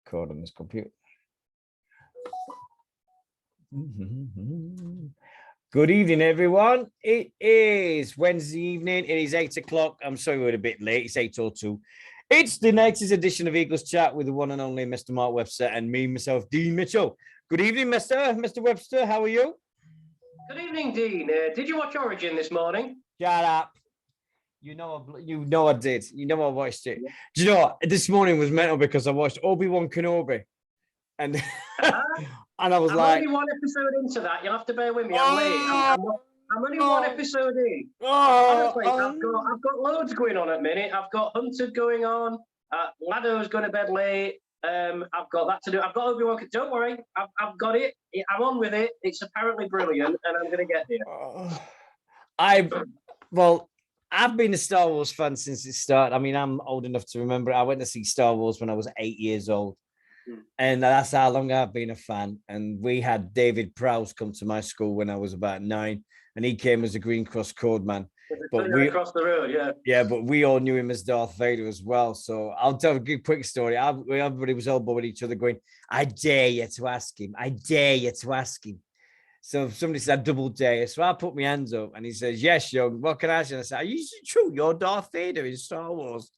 record on this computer. Good evening, everyone. It is Wednesday evening. It is 8 o'clock. I'm sorry we're a bit late. It's 8:02. It's the latest edition of Eagles Chat with the one and only Mr. Mark Webster and me, myself, Dean Mitchell. Good evening, Mr. Webster. How are you? Good evening, Dean. Did you watch Origin this morning? Shut up. You know I did. You know I watched it. Yeah. Do you know what? This morning was mental because I watched Obi-Wan Kenobi. And and I was I'm only one episode into that. You'll have to bear with me. I'm late. I'm only one episode in. Honestly, I've got loads going on at the minute. I've got Hunter going on. Lado's going to bed late. I've got that to do. I've got Obi-Wan. Don't worry. I've got it. I'm on with it. It's apparently brilliant, and I'm going to get there. I've been a Star Wars fan since it started. I mean, I'm old enough to remember. I went to see Star Wars when I was 8 years old. And that's how long I've been a fan. And we had David Prowse come to my school when I was about 9. And he came as a Green Cross Code man. But we across the road, yeah. Yeah, but we all knew him as Darth Vader as well. So I'll tell a quick story. Everybody was elbowing each other going, I dare you to ask him. I dare you to ask him. So somebody said, double dare. So I put my hands up and he says, yes, young, what can I say? And I said, are you true? You're Darth Vader in Star Wars.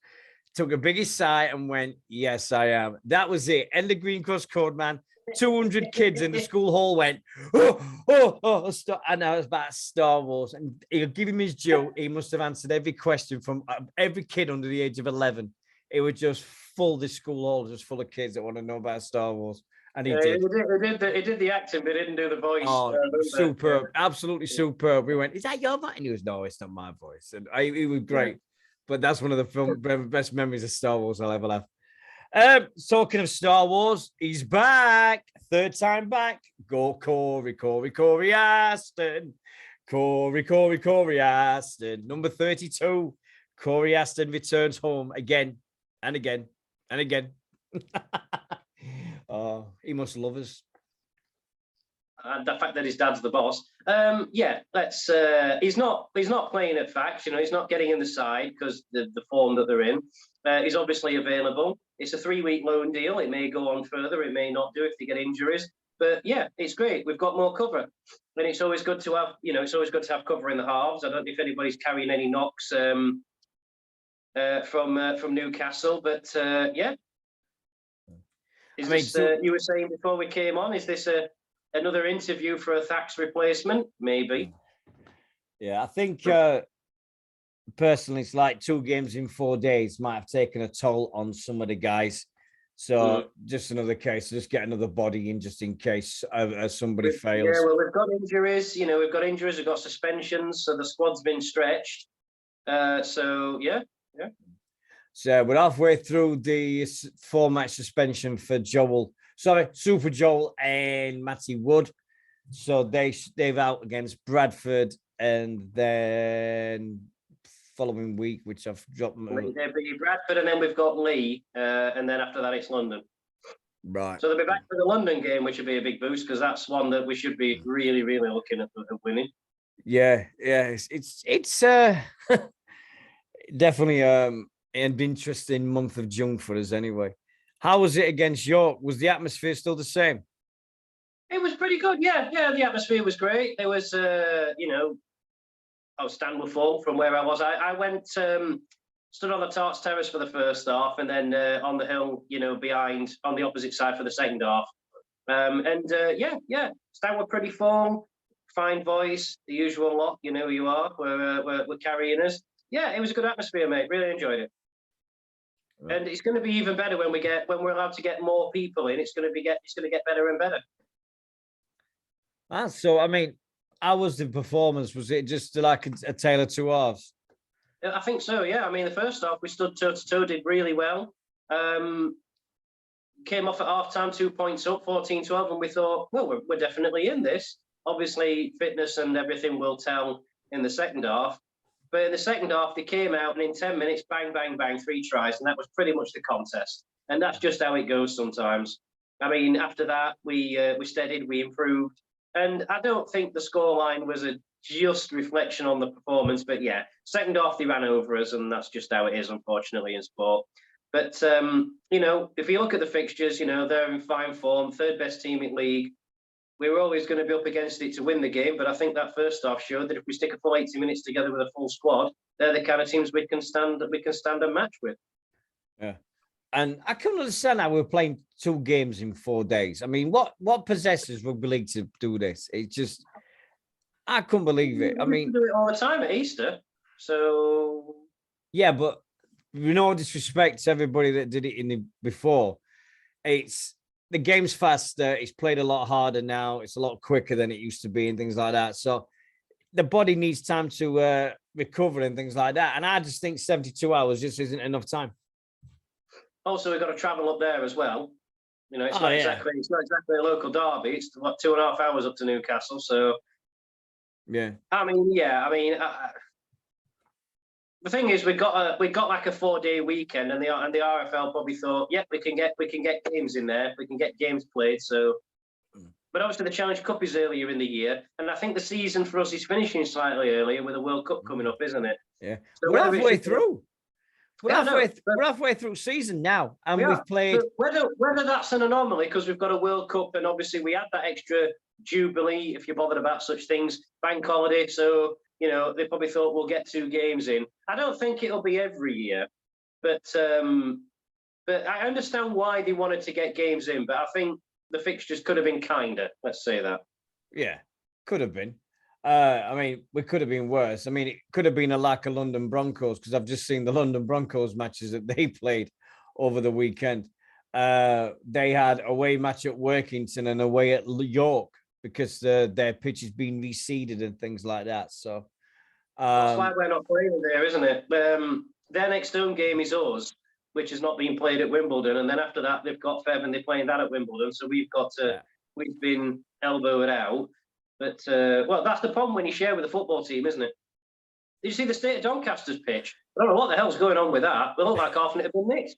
Took a biggest sigh and went, yes, I am. That was it. And the Green Cross Code man, 200 kids in the school hall went, and I was about Star Wars. And he'll give him his due. He must have answered every question from every kid under the age of 11. It was just full, this school hall, just full of kids that want to know about Star Wars. And he did. He did the acting, but he didn't do the voice. Oh, superb. Absolutely superb. We went, is that your voice? And he was, no, it's not my voice. And he was great. But that's one of the best memories of Star Wars I'll ever have. Talking of Star Wars, he's back. Third time back. Go Corey Aston. Corey Aston. Number 32. Corey Aston returns home again and again and again. Oh, he must love us. And the fact that his dad's the boss. He's not playing at facts, he's not getting in the side because the form that they're in. He's obviously available. It's a 3-week loan deal. It may go on further. It may not do if they get injuries. But yeah, it's great. We've got more cover. And it's always good to have, cover in the halves. I don't know if anybody's carrying any knocks from Newcastle, but yeah. You were saying before we came on, is this another interview for a Thax replacement? Maybe. Yeah, I think personally, it's like 2 games in 4 days might have taken a toll on some of the guys. So just another case, just get another body in just in case somebody fails. Yeah, well, we've got injuries. We've got suspensions, so the squad's been stretched. So yeah. So we're halfway through the 4-match suspension for Super Joel and Matty Wood. So they've out against Bradford, and then following week, which I've dropped. There'll be Bradford, and then we've got Lee, and then after that it's London. Right. So they'll be back for the London game, which would be a big boost because that's one that we should be really, really looking at winning. Yeah. It's definitely an interesting month of June for us anyway. How was it against York? Was the atmosphere still the same? It was pretty good, yeah. The atmosphere was great. There was, outstanding form from where I was. I went, stood on the Tarts Terrace for the first half, and then on the hill, behind on the opposite side for the second half. Stan were pretty form, fine voice, the usual lot. You know who you are. We're carrying us. Yeah, it was a good atmosphere, mate. Really enjoyed it. Right. And it's going to be even better when we're allowed to get more people in. It's going to get better and better. So I mean, how was the performance? Was it just like a tale of 2 halves? I think so. Yeah. I mean, the first half we stood toe to toe, did really well. Came off at half time, 2 points up, 14-12, and we thought, well, we're definitely in this. Obviously, fitness and everything will tell in the second half. But in the second half, they came out, and in 10 minutes, bang, bang, bang, 3 tries, and that was pretty much the contest. And that's just how it goes sometimes. I mean, after that, we steadied, we improved, and I don't think the scoreline was a just reflection on the performance. But yeah, second half they ran over us, and that's just how it is, unfortunately, in sport. But if you look at the fixtures, they're in fine form, third best team in league. We were always going to be up against it to win the game, but I think that first half showed that if we stick a full 80 minutes together with a full squad, they're the kind of teams we can stand a match with. Yeah. And I couldn't understand how we're playing 2 games in 4 days. I mean, what possesses rugby league to do this? It just, I couldn't believe it. I mean, we do it all the time at Easter. So yeah, but with no disrespect to everybody that did it before, it's the game's faster. It's played a lot harder now. It's a lot quicker than it used to be and things like that. So the body needs time to recover and things like that. And I just think 72 hours just isn't enough time. Also, we've got to travel up there as well. It's not exactly a local derby. It's what 2.5 hours up to Newcastle. So yeah. The thing is, we got like a 4-day weekend, and the RFL probably thought, yep, we can get games in there, we can get games played. So, but obviously the Challenge Cup is earlier in the year, and I think the season for us is finishing slightly earlier with the World Cup coming up, isn't it? Yeah, so we're halfway through. We're halfway through season now, and we've played. Whether that's an anomaly because we've got a World Cup, and obviously we had that extra jubilee, if you're bothered about such things, bank holiday. So they probably thought we'll get 2 games in. I don't think it'll be every year, but I understand why they wanted to get games in. But I think the fixtures could have been kinder. Let's say that. Yeah, could have been. I mean, we could have been worse. I mean, it could have been a lack of London Broncos because I've just seen the London Broncos matches that they played over the weekend. They had away match at Workington and away at York because their pitch has been reseeded and things like that. So that's why we're not playing there, isn't it? Their next home game is us, which has not been played at Wimbledon, and then after that they've got Fev and they're playing that at Wimbledon. So we've been elbowed out. But that's the problem when you share with a football team, isn't it? Did you see the state of Doncaster's pitch? I don't know what the hell's going on with that. They look like half it had been nicked.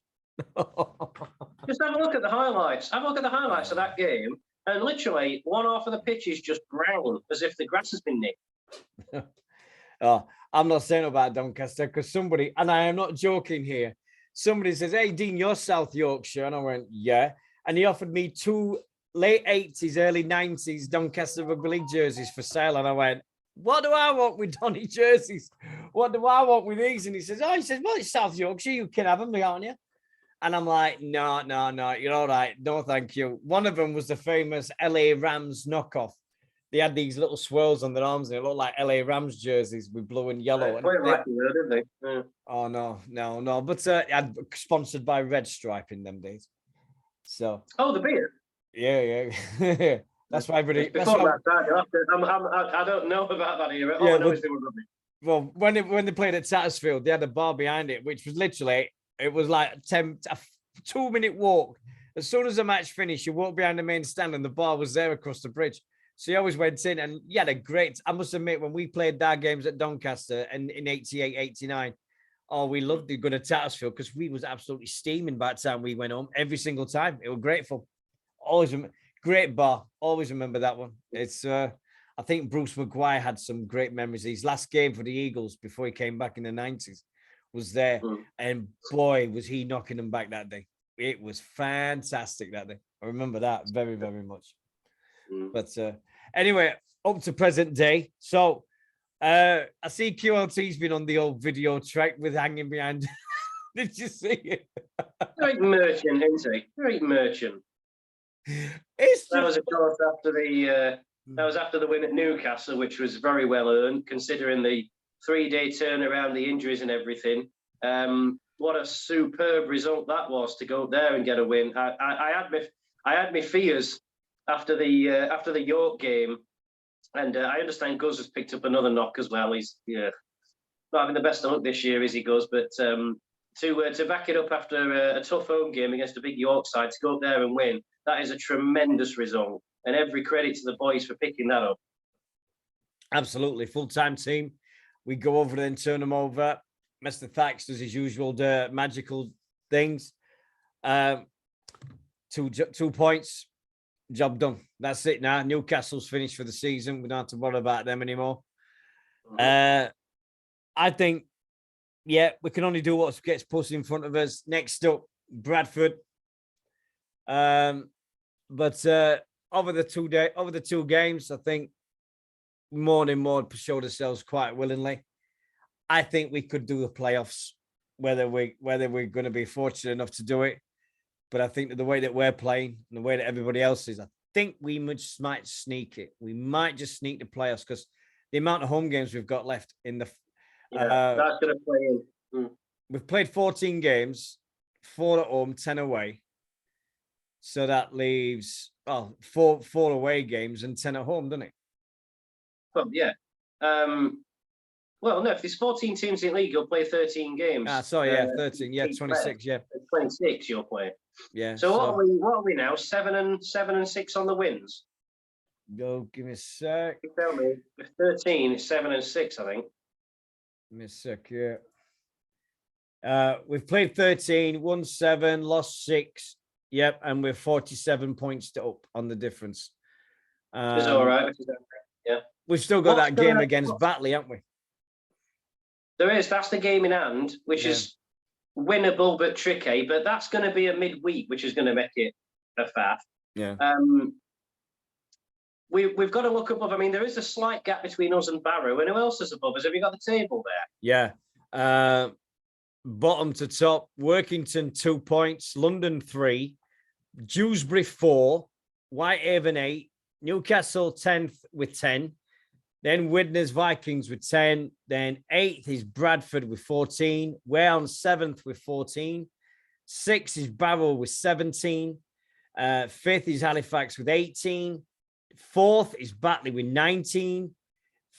Just have a look at the highlights. Have a look at the highlights of that game, and literally one half of the pitch is just brown, as if the grass has been nicked. Oh, I'm not saying about Doncaster because somebody, and I am not joking here, somebody says, "Hey, Dean, you're South Yorkshire," and I went, "Yeah," and he offered me 2 late 80s, early 90s Doncaster Rugby League jerseys for sale. And I went, what do I want with Donny jerseys? What do I want with these? And he says, well, it's South Yorkshire. You can have them, aren't you? And I'm like, no, you're all right. No, thank you. One of them was the famous LA Rams knockoff. They had these little swirls on their arms and it looked like LA Rams jerseys with blue and yellow. Didn't they? Yeah. Oh, no. But I'd sponsored by Red Stripe in them days. So. Oh, the beer. Yeah. That's why everybody. I don't know about that era. Yeah, well, when they played at Tattersfield, they had a bar behind it, which was literally it was like a 2-minute walk. As soon as the match finished, you walked behind the main stand, and the bar was there across the bridge. So you always went in, and you had a great. I must admit, when we played our games at Doncaster and in 88, 89, we loved to go to Tattersfield because we was absolutely steaming by the time we went home every single time. It was grateful. Always great bar. Always remember that one. It's I think Bruce Maguire had some great memories. His last game for the Eagles before he came back in the 90s was there. And boy, was he knocking them back that day. It was fantastic that day. I remember that very, very much. But anyway, up to present day. So I see QLT's been on the old video track with hanging behind. Did you see it? Great merchant, isn't he? Great merchant. That was, of course, after the win at Newcastle, which was very well earned, considering the 3-day turnaround, the injuries and everything. What a superb result that was to go up there and get a win. I had my fears after the York game, and I understand Guz has picked up another knock as well. He's not having the best luck this year, is he, Guz? But to back it up after a tough home game against a big York side, to go up there and win, that is a tremendous result. And every credit to the boys for picking that up. Absolutely. Full-time team. We go over there and turn them over. Mr. Thax does his usual magical things. 2 points. Job done. That's it now. Newcastle's finished for the season. We don't have to worry about them anymore. I think, we can only do what gets put in front of us. Next up, Bradford. But over the two games, I think more and more showed ourselves quite willingly. I think we could do the playoffs, whether we're going to be fortunate enough to do it. But I think that the way that we're playing and the way that everybody else is, I think we might sneak it. We might just sneak the playoffs because the amount of home games we've got left in the that's going to play in. We've played 14 games, 4 at home, 10 away. So that leaves four away games and 10 at home, doesn't it? Well, yeah. Well, no, if there's 14 teams in the league, you'll play 13 games. 13. Yeah, 26. Yeah, 26 you'll play. Yeah. So what are we now? 7 and 6 on the wins. Go, give me a sec. You tell me. With 13, it's 7 and 6, I think. Give me a sec. Yeah. We've played 13, won 7, lost 6. Yep, and we're 47 points up on the difference. It's all right. Yeah. We've still got that game against Batley, haven't we? There is. That's the game in hand, which is winnable but tricky. But that's going to be a midweek, which is going to make it a faff. Yeah. We've got to look above. I mean, there is a slight gap between us and Barrow. And who else is above us? Have you got the table there? Yeah. Bottom to top, Workington 2 points, London 3, Dewsbury 4, Whitehaven 8, Newcastle 10th with 10. Then Widnes Vikings with 10. Then 8th is Bradford with 14. We're on 7th with 14. 6th is Barrow with 17. 5th is Halifax with 18. 4th is Batley with 19.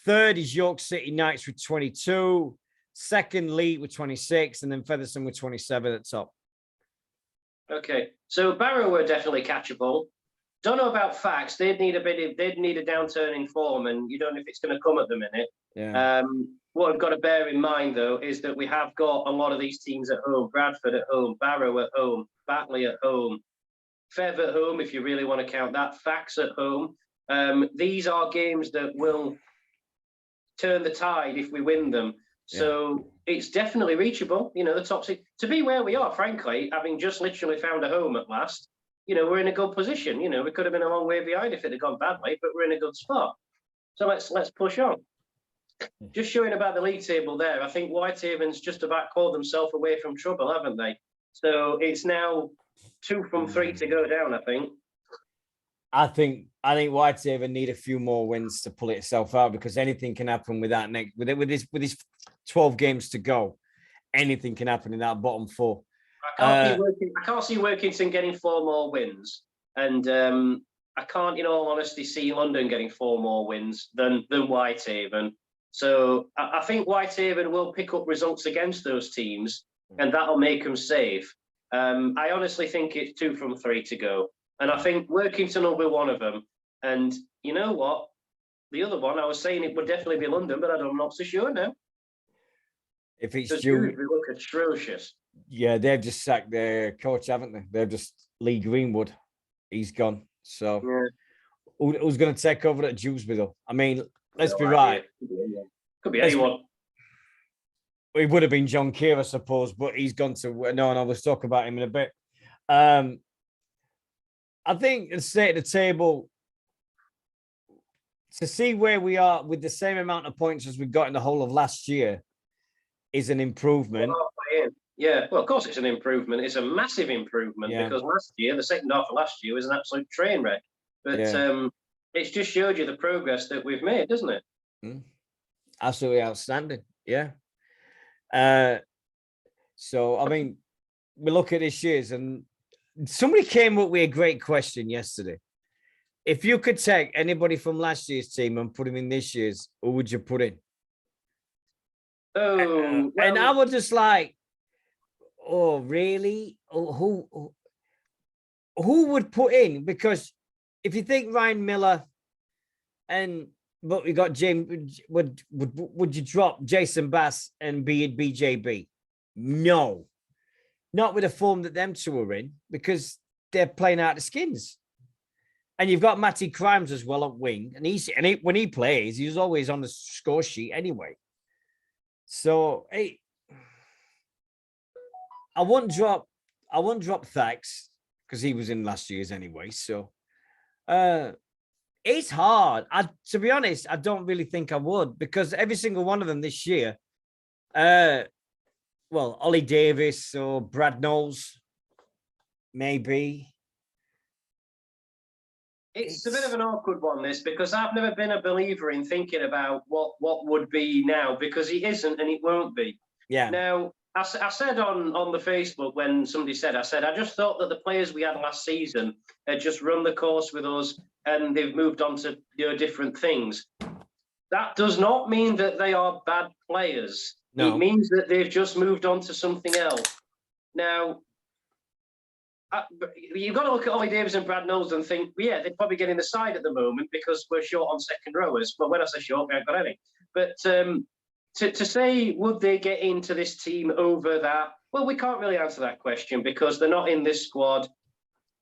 3rd is York City Knights with 22. 2nd, Leigh with 26. And then Featherstone with 27 at top. Okay. So Barrow were definitely catchable. Don't know about facts. They'd need a downturn in form, and you don't know if it's going to come at the minute. Yeah. What I've got to bear in mind, though, is that we have got a lot of these teams at home. Bradford at home, Barrow at home, Batley at home, Fev at home, if you really want to count that, Fax at home. These are games that will turn the tide if we win them. So it's definitely reachable. You know, the top 6. To be where we are, frankly, having just literally found a home at last, you know, we're in a good position. You know, we could have been a long way behind if it had gone badly, but we're in a good spot. So let's push on. Just showing about the league table there. I think Whitehaven's just about called themselves away from trouble, haven't they? So it's now 2 from 3 to go down, I think. I think Whitehaven need a few more wins to pull itself out, because anything can happen with that with this 12 games to go. Anything can happen in that bottom 4. I can't see Workington getting 4 more wins, and I can't, in all honesty, see London getting 4 more wins than Whitehaven. So I think Whitehaven will pick up results against those teams, and that'll make them safe. I honestly think it's 2 from 3 to go, and I think Workington will be one of them. And you know what? The other one, I was saying it would definitely be London, but I'm not so sure now. If it's June, we look atrocious. Yeah, they've just sacked their coach, haven't they? They've just Lee Greenwood. He's gone. So who's going to take over at Dewsbury, though? I mean, let's be right. Could be anyone. It would have been John Keir, I suppose, but he's gone to no, and I will talk about him in a bit. I think the state of the table, to see where we are with the same amount of points as we got in the whole of last year, is an improvement. Yeah, well, of course it's an improvement. It's a massive improvement because last year, the second half of last year was an absolute train wreck. But it's just showed you the progress that we've made, doesn't it? Absolutely outstanding. Yeah. So, I mean, we look at this year's, and somebody came up with a great question yesterday. If you could take anybody from last year's team and put him in this year's, who would you put in? Oh, and I was just like, oh, really? Oh, who would put in? Because if you think Ryan Miller, but we got James, would you drop Jason Bass and be it BJB? No, not with the form that them two are in, because they're playing out the skins. And you've got Matty Crimes as well at wing, and when he plays, he's always on the score sheet anyway. So, hey, I wouldn't drop I won't drop Thax because he was in last year's anyway. So it's hard. To be honest, I don't really think I would, because every single one of them this year, well, Ollie Davis or Brad Knowles, maybe. It's a bit of an awkward one, this, because I've never been a believer in thinking about what would be now, because it isn't and it won't be. Yeah. Now, I said on the Facebook when somebody said, I just thought that the players we had last season had just run the course with us and they've moved on to different things. That does not mean that they are bad players. No. It means that they've just moved on to something else. Now, you've got to look at Ollie Davis and Brad Knowles and think, yeah, they're probably getting the side at the moment because we're short on second rowers. Well, when I say short, we haven't got any. But to say, would they get into this team over that? Well, we can't really answer that question because they're not in this squad.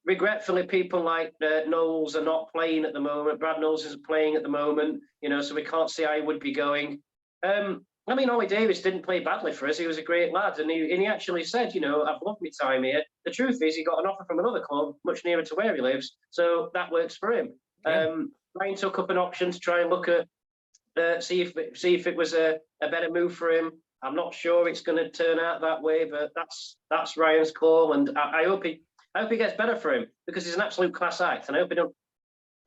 Regretfully, people like Knowles are not playing at the moment. Brad Knowles isn't playing at the moment, so we can't see how he would be going. I mean, Ollie Davis didn't play badly for us. He was a great lad. And he actually said, I've loved my time here. The truth is he got an offer from another club much nearer to where he lives. So that works for him. Yeah. Ryan took up an option to try and look at, see if it was a better move for him. I'm not sure it's going to turn out that way, but that's Ryan's call. And I hope he gets better for him, because he's an absolute class act. And I hope he don't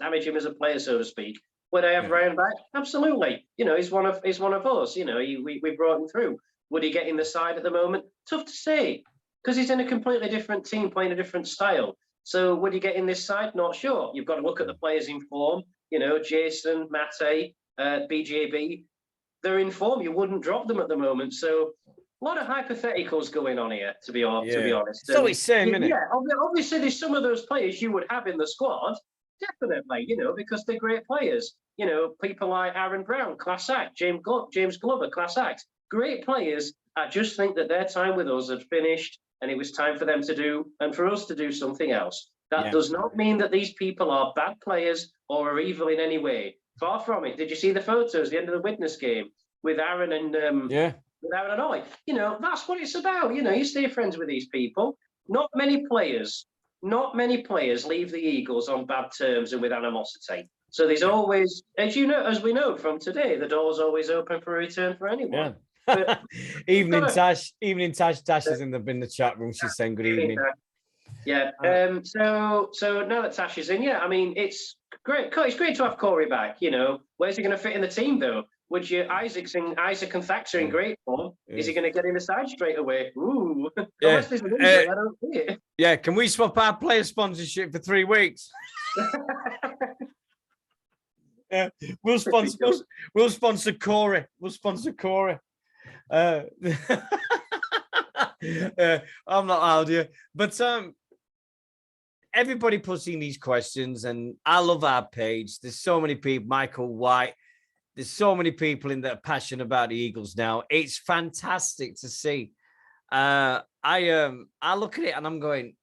damage him as a player, so to speak. Would I have Ryan back? Absolutely. He's one of us. We brought him through. Would he get in the side at the moment? Tough to say, because he's in a completely different team playing a different style. So would he get in this side? Not sure. You've got to look at the players in form. Jason, Mate, BJB. They're in form. You wouldn't drop them at the moment. So a lot of hypotheticals going on here, to be honest. So it's same, isn't it? Yeah, obviously there's some of those players you would have in the squad. Definitely, because they're great players. People like Aaron Brown, class act. James Glover, class act. Great players. I just think that their time with us had finished and it was time for them to do, and for us to do something else. That does not mean that these people are bad players or are evil in any way. Far from it. Did you see the photos, the end of the witness game with Aaron and with Aaron and Ollie? That's what it's about. You stay friends with these people. Not many players leave the Eagles on bad terms and with animosity. So there's always, as we know from today, the door's always open for a return for anyone. Yeah. Evening, Tash is in the chat room. She's saying good evening. Yeah. So now that Tash is in, it's great. It's great to have Corey back. Where's he going to fit in the team though? Would you Isaac and Thax are in great form? Yeah. Is he going to get in the side straight away? Ooh. Yeah. I don't see it. Yeah. Can we swap our player sponsorship for 3 weeks? Yeah. We'll sponsor Corey. I'm not out here, but everybody puts in these questions, and I love our page. There's so many people. Michael White. There's so many people in that are passionate about the Eagles now. It's fantastic to see. I look at it and I'm going,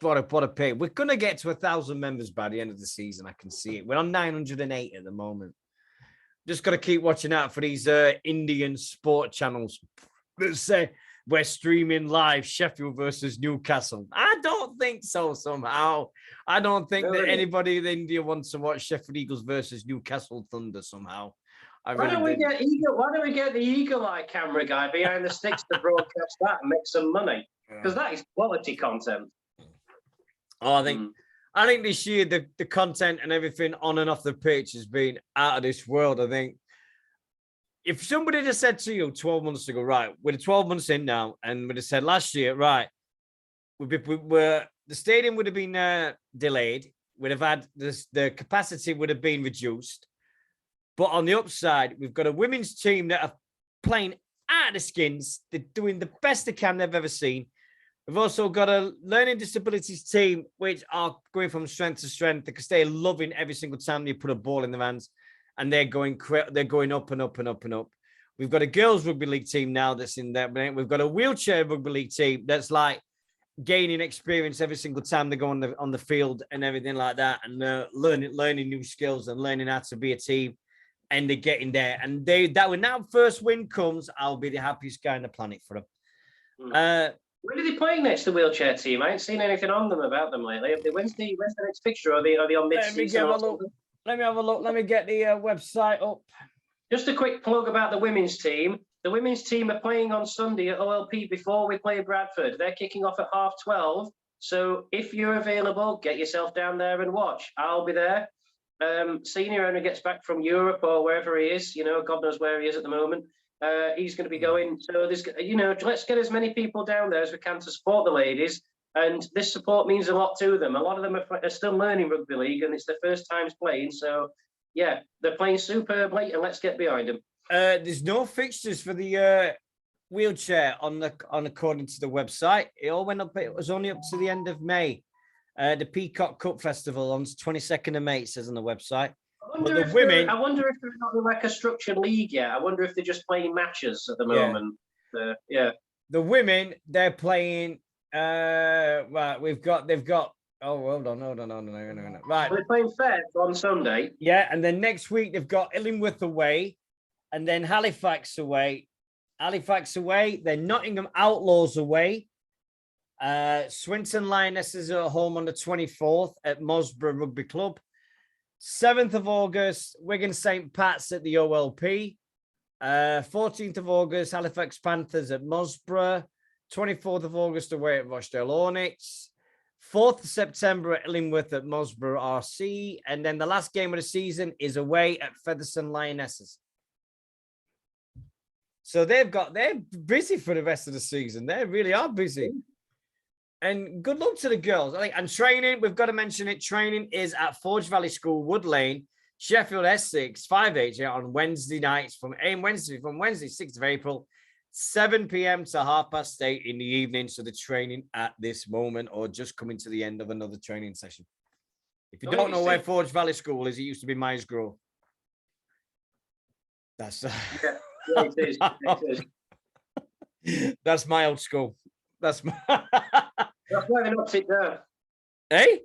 what a pay. We're going to get to 1,000 members by the end of the season. I can see it. We're on 908 at the moment. Just got to keep watching out for these Indian sport channels that say we're streaming live Sheffield versus Newcastle. I don't think so somehow. I don't think that anybody in India wants to watch Sheffield Eagles versus Newcastle Thunder somehow. Why don't we get the Eagle Eye camera guy behind the sticks to broadcast that and make some money? Because that is quality content. Oh, I think this year the content and everything on and off the pitch has been out of this world. I think if somebody had said to you 12 months ago, right, we're 12 months in now, and we'd have said last year, right, the stadium would have been delayed. We'd have had the capacity would have been reduced. But on the upside, we've got a women's team that are playing out of the skins. They're doing the best they can they've ever seen. We've also got a learning disabilities team, which are going from strength to strength because they're loving every single time they put a ball in their hands, and they're going up and up and up and up. We've got a girls rugby league team now that's in there. We've got a wheelchair rugby league team that's like gaining experience every single time they go on the field and everything like that, and learning new skills and learning how to be a team. And they're getting there. And when that first win comes, I'll be the happiest guy on the planet for them. When are they playing next, the wheelchair team? I ain't seen anything on them about them lately. When's the next fixture? Are they on Let me mid-season get or a look. something? Let me have a look. Let me get the website up. Just a quick plug about the women's team. The women's team are playing on Sunday at OLP before we play Bradford. They're kicking off at 12:30. So if you're available, get yourself down there and watch. I'll be there. Senior owner gets back from Europe or wherever he is. God knows where he is at the moment. He's going to be going. So let's get as many people down there as we can to support the ladies. And this support means a lot to them. A lot of them are still learning rugby league, and it's their first times playing. So yeah, they're playing superbly, and let's get behind them. There's no fixtures for the wheelchair on according to the website. It all went up. It was only up to the end of May. The Peacock Cup Festival on 22nd of May, it says on the website. I wonder if they're not in like a structured league yet. I wonder if they're just playing matches at the moment. Yeah. The women, they're playing. Right, they've got. Oh, hold on. Right, They're playing fair on Sunday. Yeah, and then next week they've got Illingworth away, and then Halifax away. Then Nottingham Outlaws away. Swinton Lionesses are at home on the 24th at Mosborough Rugby Club. 7th of August, Wigan St. Pat's at the OLP. 14th of August, Halifax Panthers at Mosborough. 24th of August away at Rochdale Hornets. 4th of September at Illingworth at Mosborough RC. And then the last game of the season is away at Featherstone Lionesses. So they're busy for the rest of the season. They really are busy. And good luck to the girls. And training, we've got to mention it. Training is at Forge Valley School, Wood Lane, Sheffield Essex, 5H on Wednesday nights from Wednesday, 6th of April, 7 p.m. to 8:30 in the evening. So the training at this moment, or just coming to the end of another training session. If you don't know where Forge Valley School is, it used to be Myers Grove. That's it is. That's my old school. That's why they knocked it down. Hey?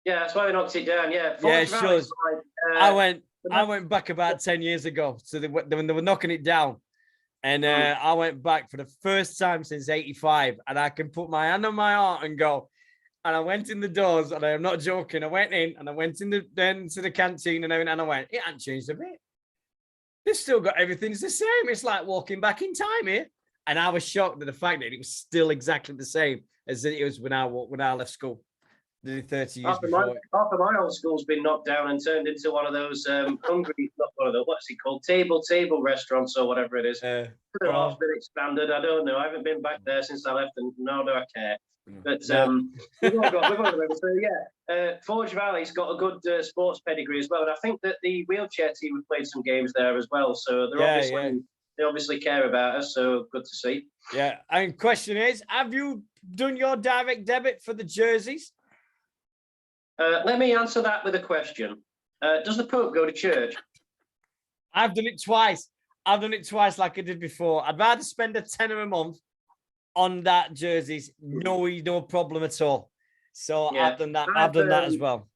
Yeah, that's why they knocked it down. Yeah, Forge Valley, sure. I went back about 10 years ago. So when they were knocking it down. And I went back for the first time since 85. And I can put my hand on my heart and go. And I went in the doors, and I am not joking. I went in and I went then to the canteen and everything, and I went, it hasn't changed a bit. They've still got everything's the same. It's like walking back in time here. And I was shocked at the fact that it was still exactly the same as it was when I left school. 30 years before. Half of my old school's been knocked down and turned into one of those hungry, not one of those, what's it called? Table restaurants or whatever it is. Could have been expanded. I don't know. I haven't been back there since I left, and nor do I care. But we've all got so yeah. Forge Valley's got a good sports pedigree as well, and I think that the wheelchair team have played some games there as well. So they obviously care about us. So good to see. Yeah. And question is, have you done your direct debit for the jerseys? Let me answer that with a question. Does the Pope go to church? I've done it twice. Like I did before. I'd rather spend a tenner a month on that jerseys. No problem at all. So yeah, I've done that. I've done that as well.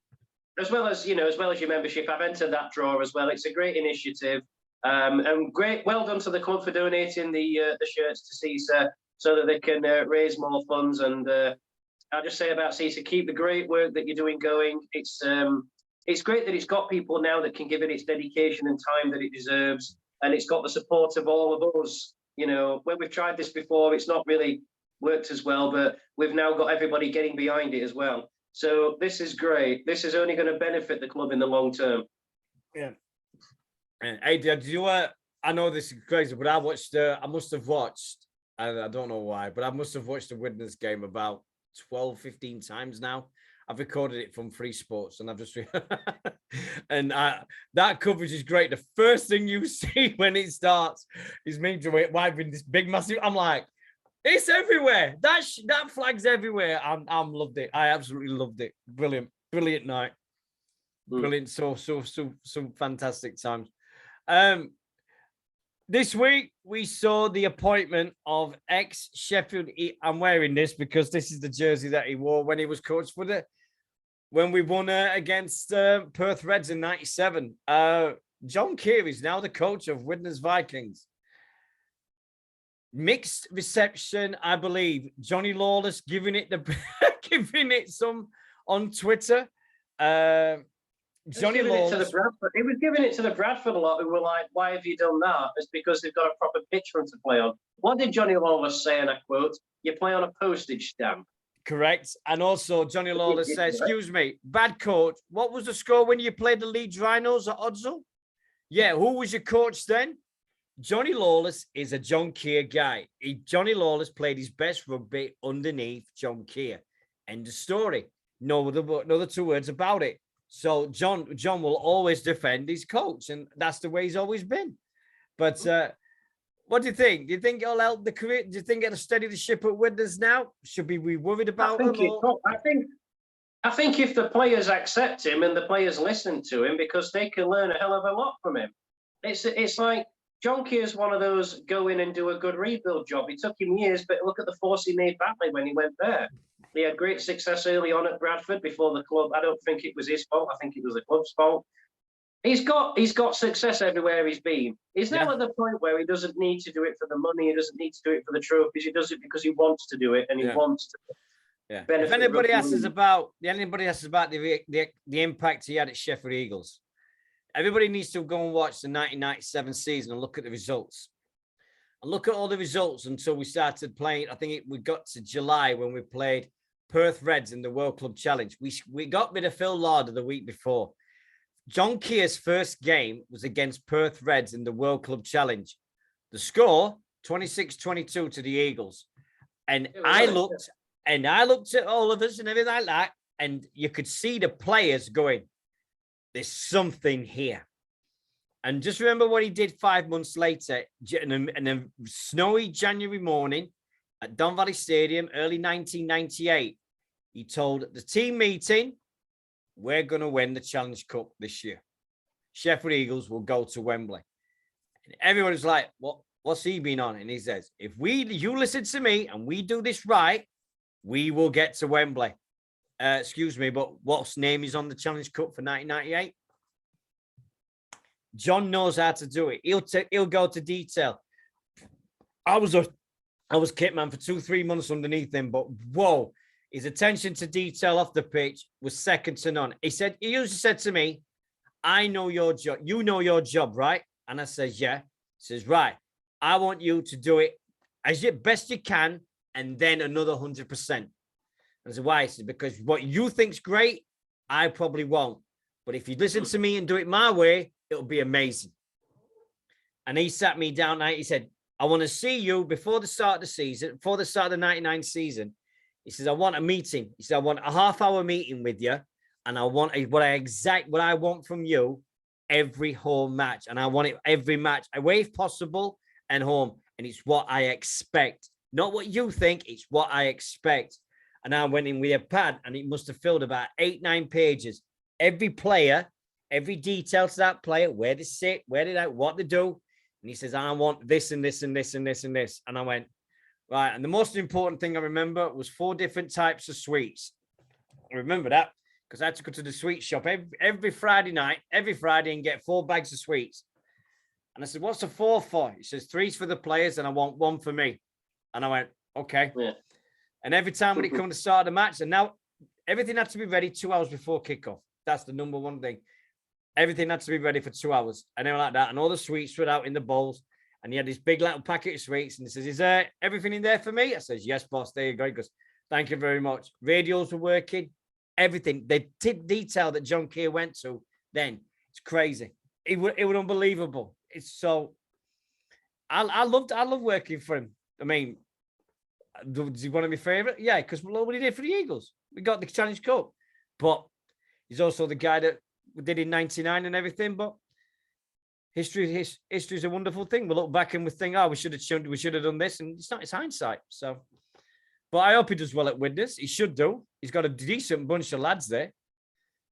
As well as your membership, I've entered that draw as well. It's a great initiative. And great, well done to the club for donating the shirts to CISA so that they can raise more funds. And I'll just say about CISA, keep the great work that you're doing going. It's great that it's got people now that can give it its dedication and time that it deserves, and it's got the support of all of us. When we've tried this before, it's not really worked as well, but we've now got everybody getting behind it as well. So this is great. This is only going to benefit the club in the long term. Yeah. Hey, did you? I know this is crazy, but I must have watched, and I don't know why, but I must have watched the Widnes game about 12, 15 times now. I've recorded it from Free Sports, and I've just and that coverage is great. The first thing you see when it starts is me wiping this big massive. I'm like, it's everywhere. That flag's everywhere. I'm loved it. I absolutely loved it. Brilliant night. Brilliant. So fantastic times. This week we saw the appointment of ex-Sheffield. I'm wearing this because this is the jersey that he wore when he was coach for when we won against Perth Reds in '97. John Keir is now the coach of Widnes Vikings. Mixed reception, I believe. Johnny Lawless giving it giving it some on Twitter. Johnny Lawless. He was giving it to the Bradford a lot, who were like, "Why have you done that?" It's because they've got a proper pitch for them to play on. What did Johnny Lawless say? And I quote: "You play on a postage stamp." Correct. And also, Johnny Lawless said, "Excuse me, bad coach. What was the score when you played the Leeds Rhinos at Odsal? Yeah, who was your coach then?" Johnny Lawless is a John Keir guy. Johnny Lawless played his best rugby underneath John Keir. End of story. No other two words about it. So John will always defend his coach, and that's the way he's always been. But what do you think? Do you think it'll help the career? Do you think it'll steady the ship at Withers now? Should we be worried about him? I think if the players accept him and the players listen to him, because they can learn a hell of a lot from him. It's like John Keir's one of those go in and do a good rebuild job. It took him years, but look at the force he made Batley when he went there. He had great success early on at Bradford before the club. I don't think it was his fault. I think it was the club's fault. He's got success everywhere he's been. He's now at the point where he doesn't need to do it for the money. He doesn't need to do it for the trophies. He does it because he wants to do it, and he wants to. Yeah. If anybody asks us about the impact he had at Sheffield Eagles, everybody needs to go and watch the 1997 season and look at the results. And look at all the results until we started playing. I think we got to July when we played Perth Reds in the World Club Challenge. We got rid of Phil Lauder the week before. John Keir's first game was against Perth Reds in the World Club Challenge. The score, 26-22 to the Eagles. And I looked at all of us and everything like that, and you could see the players going, there's something here. And just remember what he did 5 months later in a snowy January morning at Don Valley Stadium, early 1998. He told the team meeting, we're going to win the Challenge Cup this year. Sheffield Eagles will go to Wembley. And everyone was like, what's he been on? And he says, if you listen to me and we do this right, we will get to Wembley. Excuse me, but what's name is on the Challenge Cup for 1998? John knows how to do it. He'll go to detail. I was kit man for 2-3 months underneath him, but whoa, his attention to detail off the pitch was second to none. He usually said to me, I know your job. You know your job, right? And I says, yeah. He says, right. I want you to do it as best you can, and then another 100%. I said, why? He said, because what you think's great, I probably won't. But if you listen to me and do it my way, it'll be amazing. And he sat me down and he said, I want to see you before the start of the season, before the start of the 99 season. He says, I want a meeting. He said, I want a half-hour meeting with you. And I want what I want from you every home match. And I want it every match, away if possible, and home. And it's what I expect. Not what you think, it's what I expect. And I went in with a pad, and it must have filled about 8-9 pages. Every player, every detail to that player, where they sit, what they do. And he says, I want this and this and this and this and this. And I went, right. And the most important thing I remember was 4 different types of sweets. I remember that because I had to go to the sweet shop every Friday night, and get 4 bags of sweets. And I said, what's the 4 for? He says, 3's for the players and I want 1 for me. And I went, okay. Yeah. And every time when it comes to start the match, and now everything had to be ready 2 hours before kickoff. That's the number one thing. Everything had to be ready for 2 hours. And they were like that. And all the sweets were out in the bowls. And he had this big little packet of sweets. And he says, is there everything in there for me? I says, yes, boss. There you go. He goes, thank you very much. Radios were working. Everything. The detail that John Keir went to then, it's crazy. It was unbelievable. It's so, I love working for him. I mean, is he one of my favorite? Yeah, because look what he did for the Eagles. We got the Challenge Cup. But he's also the guy that we did in 99 and everything. But history is a wonderful thing. We look back and we think, we should have done this. And it's not, it's hindsight. So, but I hope he does well at Widnes. He should do. He's got a decent bunch of lads there.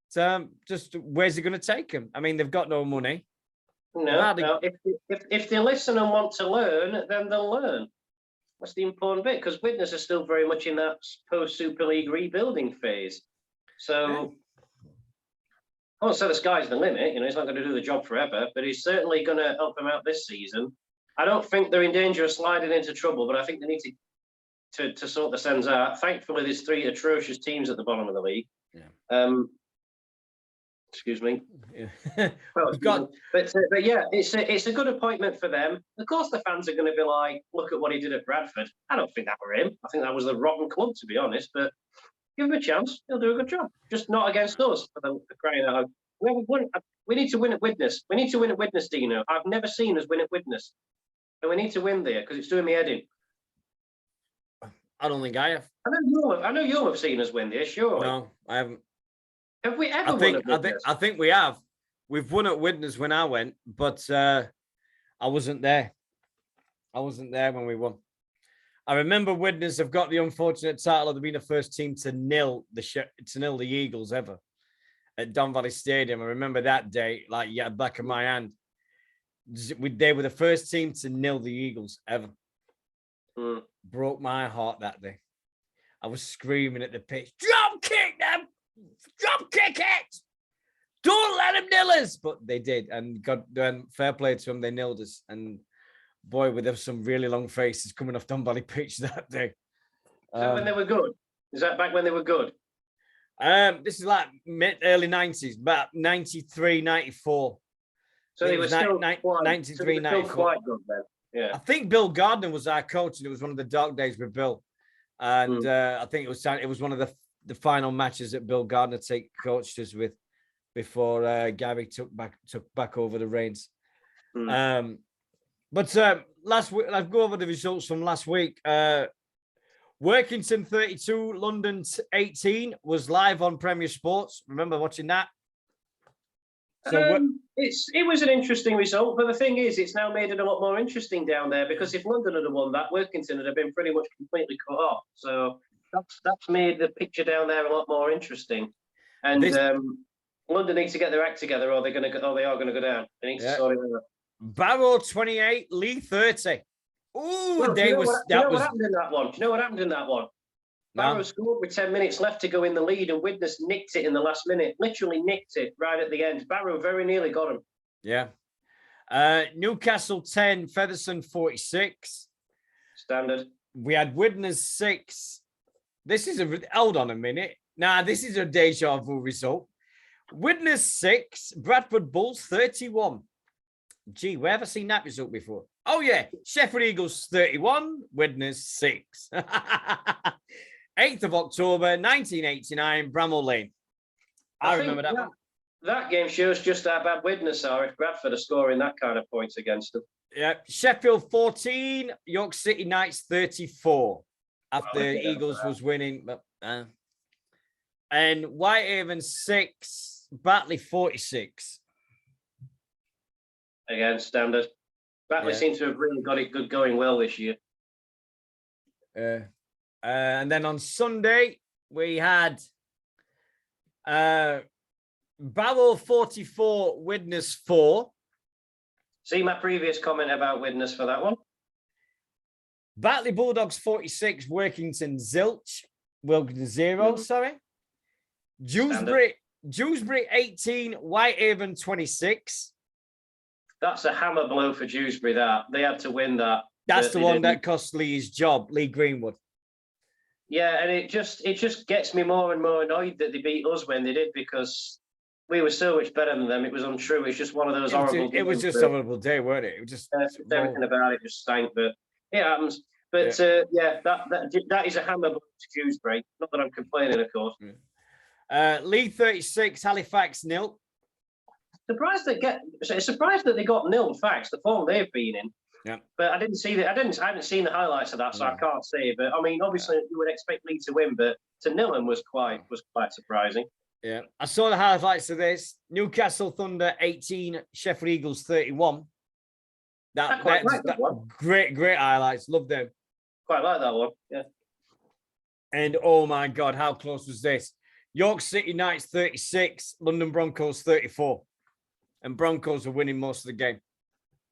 So just where's he going to take them? I mean, they've got no money. No. If they listen and want to learn, then they'll learn. That's the important bit, because Widnes are still very much in that post-Super League rebuilding phase. So, I won't say the sky's the limit. He's not going to do the job forever, but he's certainly going to help them out this season. I don't think they're in danger of sliding into trouble, but I think they need to sort the ends out. Thankfully, there's 3 atrocious teams at the bottom of the league. Yeah. Excuse me. Yeah. But yeah, it's a good appointment for them. Of course, the fans are going to be like, "Look at what he did at Bradford." I don't think that were him. I think that was the rotten club, to be honest. But give him a chance; he'll do a good job. Just not against us for crying out loud. We need to win at Widnes. We need to win at Widnes, Dino. I've never seen us win at Widnes, and we need to win there because it's doing me head in. I don't think I have. I know you'll have seen us win there, surely. No, I haven't. Have we ever won at Widnes? I think we have. We've won at Widnes when I went, but I wasn't there. I wasn't there when we won. I remember Widnes have got the unfortunate title of being the first team to nil the Eagles ever at Don Valley Stadium. I remember that day, like back of my hand. They were the first team to nil the Eagles ever. Broke my heart that day. I was screaming at the pitch, "Drop kick them! Drop kick it! Don't let them nil us!" But they did, and fair play to them, they nilled us. And boy, were there some really long faces coming off Don Valley pitch that day. So when they were good? Is that back when they were good? This is like early 90s, about 93, 94. So they were still 93, 94. Quite good then. Yeah. I think Bill Gardner was our coach, and it was one of the dark days with Bill. And I think it was one of the final matches that Bill Gardner coached us with before Gary took back over the reins. But last week, let's go over the results from last week. Workington 32, London 18 was live on Premier Sports. Remember watching that? So it was an interesting result, but the thing is, it's now made it a lot more interesting down there because if London had won that, Workington would have been pretty much completely cut off. So that's made the picture down there a lot more interesting. And London needs to get their act together, or they are going to go down. They need to sort it out. Barrow 28, Lee 30. Ooh, what happened in that one? Do you know what happened in that one? Barrow scored with 10 minutes left to go in the lead, and Widnes nicked it in the last minute. Literally nicked it right at the end. Barrow very nearly got him. Yeah. Newcastle 10, Featherstone 46. Standard. We had Widnes 6. Hold on a minute. This is a deja vu result. Widnes 6, Bradford Bulls 31. Gee, where have I seen that result before? Oh, yeah. Sheffield Eagles 31, Widnes 6. 8th of October, 1989, Bramall Lane. I remember that one. That game shows just how bad Widnes are if Bradford are scoring that kind of points against them. Yeah. Sheffield 14, York City Knights 34. After Eagles was winning. And Whitehaven 6, Batley 46. Again, standard. Batley seems to have really got it good going well this year. And then on Sunday, we had Barrow 44, Widnes 4. See my previous comment about Widnes for that one? Batley Bulldogs 46, Workington 0, sorry. Dewsbury 18, Whitehaven 26. That's a hammer blow for Dewsbury, that. They had to win that. That's the one that cost Lee his job, Lee Greenwood. Yeah, and it just gets me more and more annoyed that they beat us when they did, because we were so much better than them. It was untrue. It's just one of those horrible days. It was just a horrible day, wasn't it? It was just everything about it just stank, but it happens. But that is a hammer blow to Dewsbury. Not that I'm complaining, of course. Lee 36, Halifax 0. Surprised that they got nil. Facts, the form they've been in. Yeah. But I didn't see that. I hadn't seen the highlights of that, so I can't say. But I mean, obviously, you would expect Lee to win, but to nil him was quite surprising. Yeah, I saw the highlights of this. Newcastle Thunder 18, Sheffield Eagles 31. Great highlights. Love them. Quite like that one. Yeah. And oh my God, how close was this? York City Knights 36, London Broncos 34. And Broncos are winning most of the game.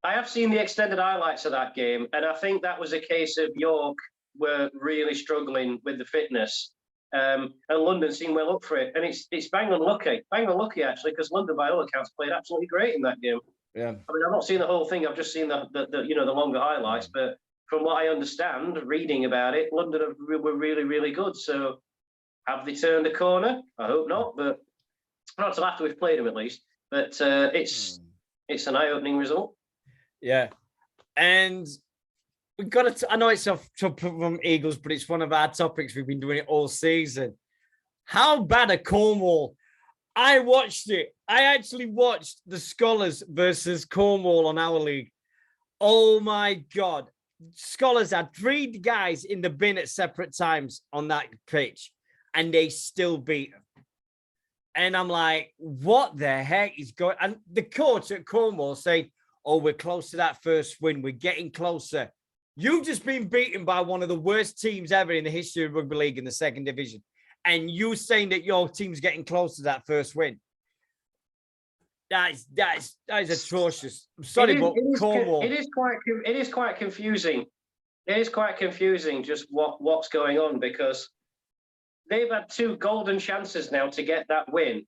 I have seen the extended highlights of that game, and I think that was a case of York were really struggling with the fitness, and London seemed well up for it. And it's bang unlucky actually, because London, by all accounts, played absolutely great in that game. Yeah. I mean, I've not seen the whole thing. I've just seen the the longer highlights. But from what I understand, reading about it, London were really, really good. So have they turned the corner? I hope not, but not until after we've played them at least. But it's an eye-opening result. Yeah. And we've got to, I know it's off from Eagles, but it's one of our topics. We've been doing it all season. How bad are Cornwall? I watched it. I actually watched the Scholars versus Cornwall on our league. Oh my God. Scholars had 3 guys in the bin at separate times on that pitch, and they still beat them. And I'm like, what the heck is going on? And the coach at Cornwall said, oh, we're close to that first win. We're getting closer. You've just been beaten by one of the worst teams ever in the history of rugby league in the 2nd division. And you saying that your team's getting close to that first win. That is atrocious. I'm sorry, but Cornwall. It is quite confusing. It is quite confusing just what's going on, because they've had 2 golden chances now to get that win.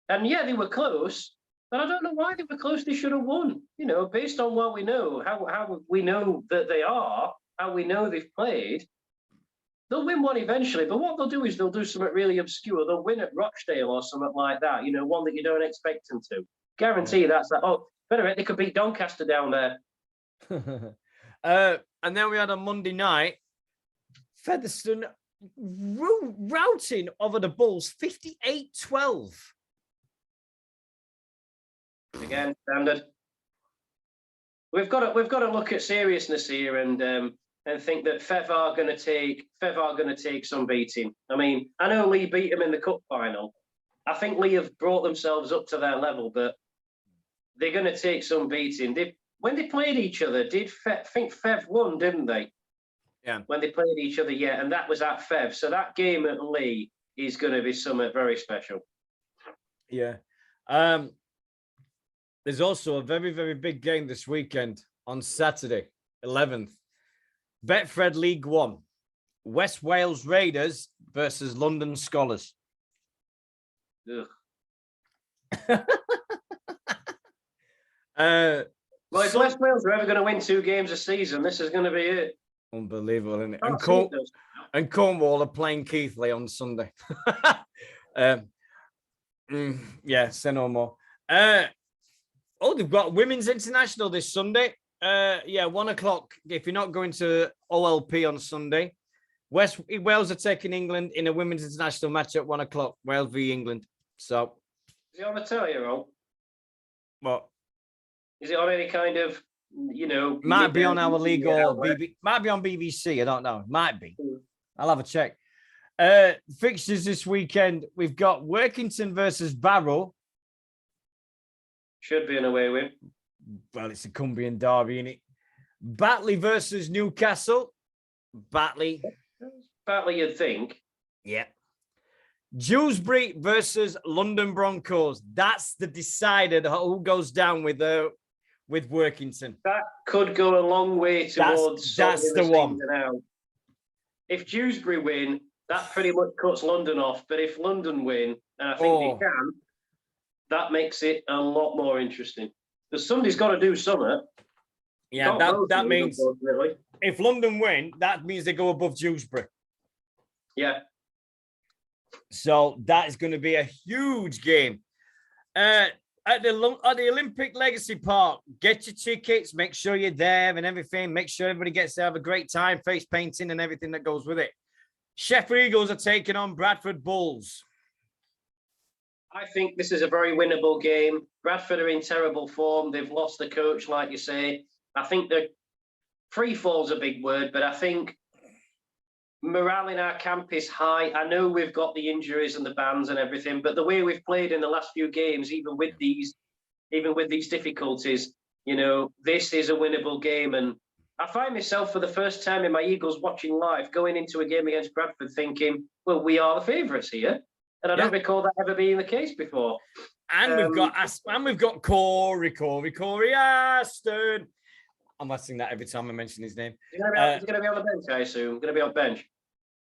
And yeah, they were close, but I don't know why they were close. They should have won. Based on what we know, how we know that they are, how we know they've played, they'll win one eventually. But what they'll do is they'll do something really obscure. They'll win at Rochdale or something like that, one that you don't expect them to. Guarantee that's that. Oh, better bet they could beat Doncaster down there. And then we had on Monday night, Featherstone routing over the Bulls 58-12. Again, standard. We've got to look at seriousness here and think that Fev are going to take some beating. I mean, I know Lee beat them in the cup final. I think Lee have brought themselves up to their level, but they're going to take some beating. When they played each other, I think Fev won, didn't they? Yeah. When they played each other, yeah, and that was at Fev. So that game at Lee is going to be something very special. Yeah. There's also a very, very big game this weekend on Saturday, 11th. Betfred League One, West Wales Raiders versus London Scholars. Well, if West Wales are ever going to win 2 games a season, this is going to be it. Unbelievable, isn't it? And Cornwall are playing Keighley on Sunday. Yeah, say no more. They've got Women's International this Sunday. 1 o'clock. If you're not going to OLP on Sunday, Wales are taking England in a Women's International match at 1 o'clock. Wales v England. So, is it on the telly or all? What? Is it on any kind of, Might be on our league or might be on BBC. I don't know. Might be. I'll have a check. Fixtures this weekend. We've got Workington versus Barrow. Should be an away win. Well, it's a Cumbrian derby, innit? Batley versus Newcastle. Batley, you'd think. Yeah. Dewsbury versus London Broncos. That's the decider who goes down with Workington. That could go a long way towards that's the one. Out. If Dewsbury win, that pretty much cuts London off. But if London win, and I think they can, that makes it a lot more interesting. Because somebody's got to do something. Yeah, that means if London win, that means they go above Dewsbury. Yeah. So that is going to be a huge game. At the Olympic Legacy Park, get your tickets, make sure you're there and everything. Make sure everybody gets to have a great time, face painting and everything that goes with it. Sheffield Eagles are taking on Bradford Bulls. I think this is a very winnable game. Bradford are in terrible form. They've lost the coach, like you say. I think the free fall's a big word, but I think morale in our camp is high. I know we've got the injuries and the bans and everything, but the way we've played in the last few games, even with these difficulties, this is a winnable game. And I find myself for the first time in my Eagles watching live, going into a game against Bradford thinking, well, we are the favourites here. And I don't recall that ever being the case before. And we've got Corey Aston. I'm asking that every time I mention his name. He's going to be on the bench, I assume. Going to be on bench.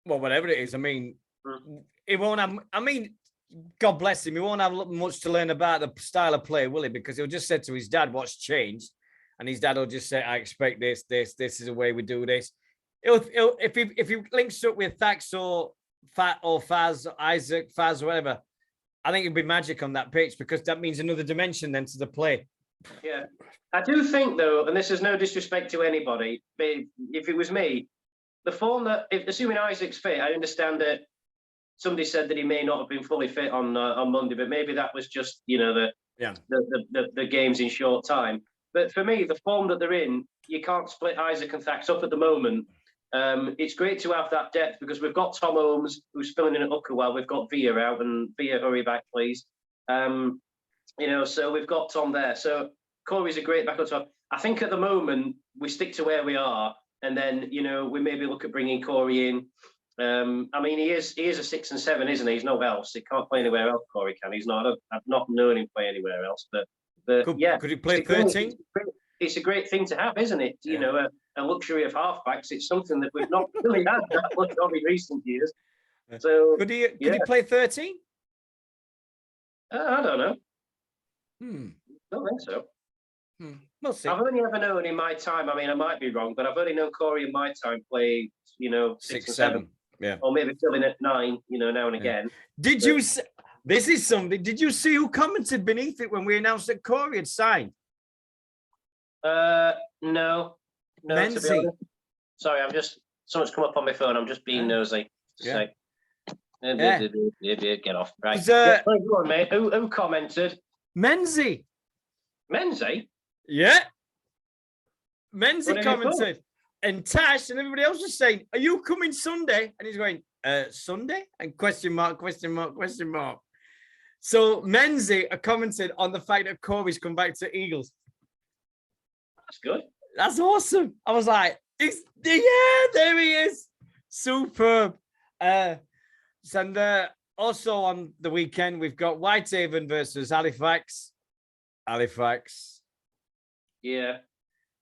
Well, whatever it is. I mean, it won't have. I mean, God bless him. He won't have much to learn about the style of play, will he? Because he'll just say to his dad, "What's changed?" And his dad will just say, "I expect this. This is the way we do this." If he links up with Thax or Faz, Isaac, Faz, whatever, I think it'd be magic on that pitch because that means another dimension then to the play. Yeah, I do think though, and this is no disrespect to anybody, but if it was me, the form that, assuming Isaac's fit, I understand that somebody said that he may not have been fully fit on Monday, but maybe that was just the games in short time. But for me, the form that they're in, you can't split Isaac and Thax up at the moment. It's great to have that depth because we've got Tom Holmes who's filling in at hooker while we've got Villa out, and Villa, hurry back, please. So we've got Tom there. So Corey's a great backup top. I think at the moment we stick to where we are, and then we maybe look at bringing Corey in. I mean, he is a 6 and 7, isn't he? He's no else. He can't play anywhere else. Corey can. He's not. I've not known him play anywhere else. But could he play 13? It's a great thing to have, isn't it? Yeah. A luxury of halfbacks. It's something that we've not really had that much of in recent years. So could he play 13? I don't know. Don't think so. We'll see. I've only ever known in my time. I mean, I might be wrong, but I've only known Corey in my time play. 6 and 7. Yeah. Or maybe filling at 9. Now and again. Did you? This is something. Did you see who commented beneath it when we announced that Corey had signed? No. Menzie. Sorry, someone's come up on my phone. I'm just being nosy. Yeah. Get off. Right. Go on, mate. Who commented? Menzie. Menzie? Yeah. Menzie commented. And Tash and everybody else was saying, "Are you coming Sunday?" And he's going, "Sunday?" And question mark. So Menzie commented on the fact that Corey's come back to Eagles. That's good. That's awesome. I was like, there he is. Superb. And also on the weekend, we've got Whitehaven versus Halifax. Yeah.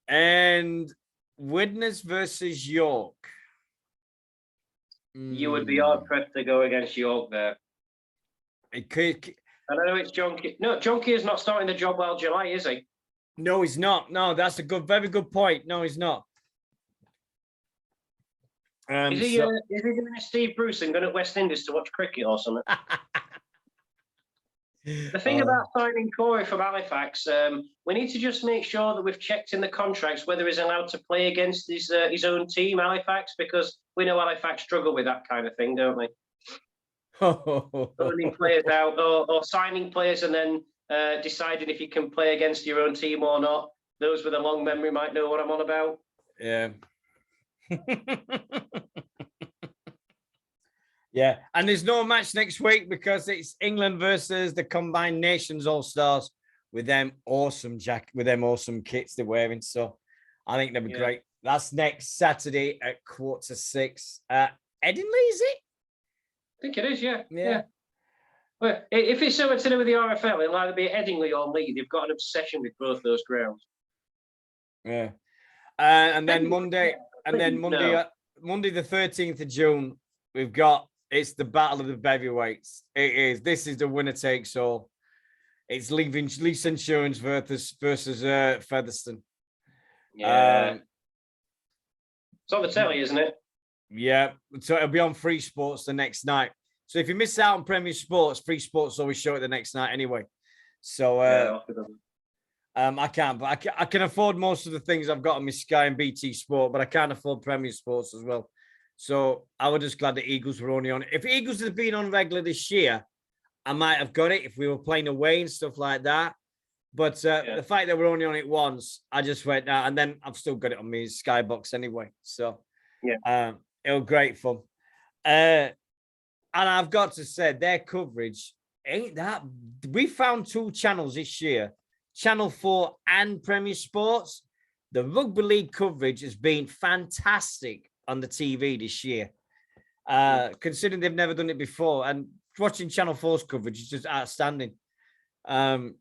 And Widnes versus York. You would be hard pressed to go against York there. It could. I know it's John Key. No, John Key is not starting the job while July, is he? No, he's not. No, that's a very good point. No, he's not. Is he doing a Steve Bruce and going to West Indies to watch cricket or something? The thing about signing Corey from Halifax, we need to just make sure that we've checked in the contracts whether he's allowed to play against his own team, Halifax, because we know Halifax struggle with that kind of thing, don't we? Signing players out or signing players and then deciding if you can play against your own team or not. Those with a long memory might know what I'm on about. Yeah. Yeah, and there's no match next week because it's England versus the Combined Nations All-Stars with them awesome kits they're wearing. So I think they'll be great. That's next Saturday at 6:15. Headingley, is it? I think it is, yeah. Well, if it's something to do with the RFL, it'll either be Headingley or Leigh. They've got an obsession with both those grounds. Yeah. And then Monday, Monday the 13th of June, we've got it's the battle of the heavyweights. This is the winner takes all. It's Lease Insurance versus Featherstone. Yeah. It's on the telly, isn't it? Yeah. So it'll be on Free Sports the next night. So if you miss out on Premier Sports, Free Sports always show it the next night anyway. So I can't, but I can afford most of the things I've got on my Sky and BT Sport, but I can't afford Premier Sports as well. So I was just glad the Eagles were only on it. If Eagles had been on regular this year, I might have got it if we were playing away and stuff like that. But the fact that we're only on it once, I just went out, and then I've still got it on my Skybox anyway. So it was great fun. And I've got to say, their coverage ain't that. We found 2 channels this year, Channel 4 and Premier Sports. The rugby league coverage has been fantastic on the TV this year, considering they've never done it before. And watching Channel 4's coverage is just outstanding. More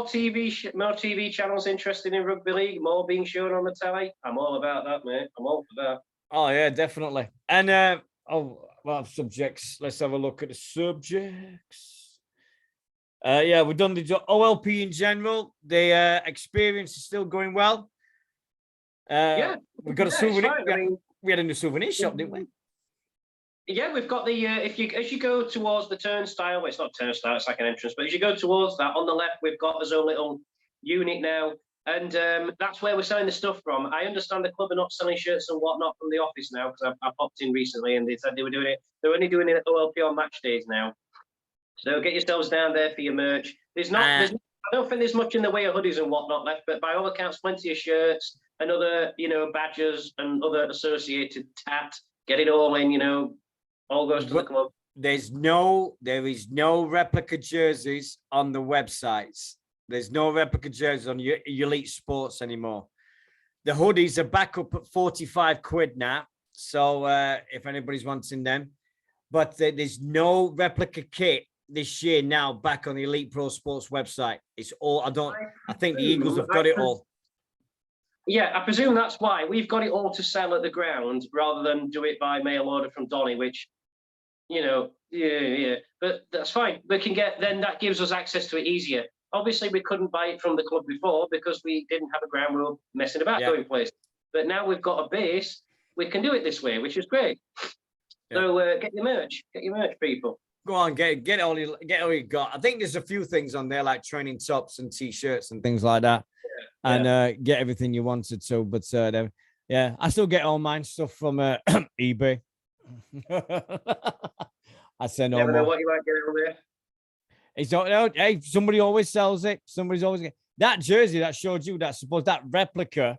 TV channels interested in rugby league, more being shown on the telly. I'm all about that, mate. I'm all for that. Oh yeah, definitely. And Well, subjects. Let's have a look at the subjects. Yeah, we've done the OLP in general. The experience is still going well. Yeah, We've got a it's souvenir. fine. I mean, We had a new souvenir shop, didn't we? yeah, we've got the if you as you go towards the turnstile, well, it's not turnstile, it's like an entrance, but as you go towards that, on the left, we've got his own little unit now, and that's where we're selling the stuff from. I understand the club are not selling shirts and whatnot from the office now because I popped in recently and they said they were doing it. They're only doing it at OLP on match days now. So get yourselves down there for your merch. There's I don't think there's much in the way of hoodies and whatnot left, but by all accounts, plenty of shirts and other, badges and other associated tat. Get it all in, all goes to the club. There is no replica jerseys on the websites. There's no replica jerseys on your Elite Sports anymore. The hoodies are back up at 45 quid now. So if anybody's wanting them, but there's no replica kit this year now back on the Elite Pro Sports website. It's all, I think the Eagles have got it all. Yeah, I presume that's why we've got it all to sell at the ground rather than do it by mail order from Donny, which, yeah. But that's fine. We can then that gives us access to it easier. Obviously, we couldn't buy it from the club before because we didn't have a ground. We were messing about going places. But now we've got a base. We can do it this way, which is great. Yeah. So get your merch, people. Go on, get all you got. I think there's a few things on there like training tops and t-shirts and things like that, and get everything you wanted to. But yeah, I still get all mine stuff from eBay. I say no Never more. know what you might get over there. It's not. Hey, somebody always sells it. Somebody's always getting that jersey that showed you that that replica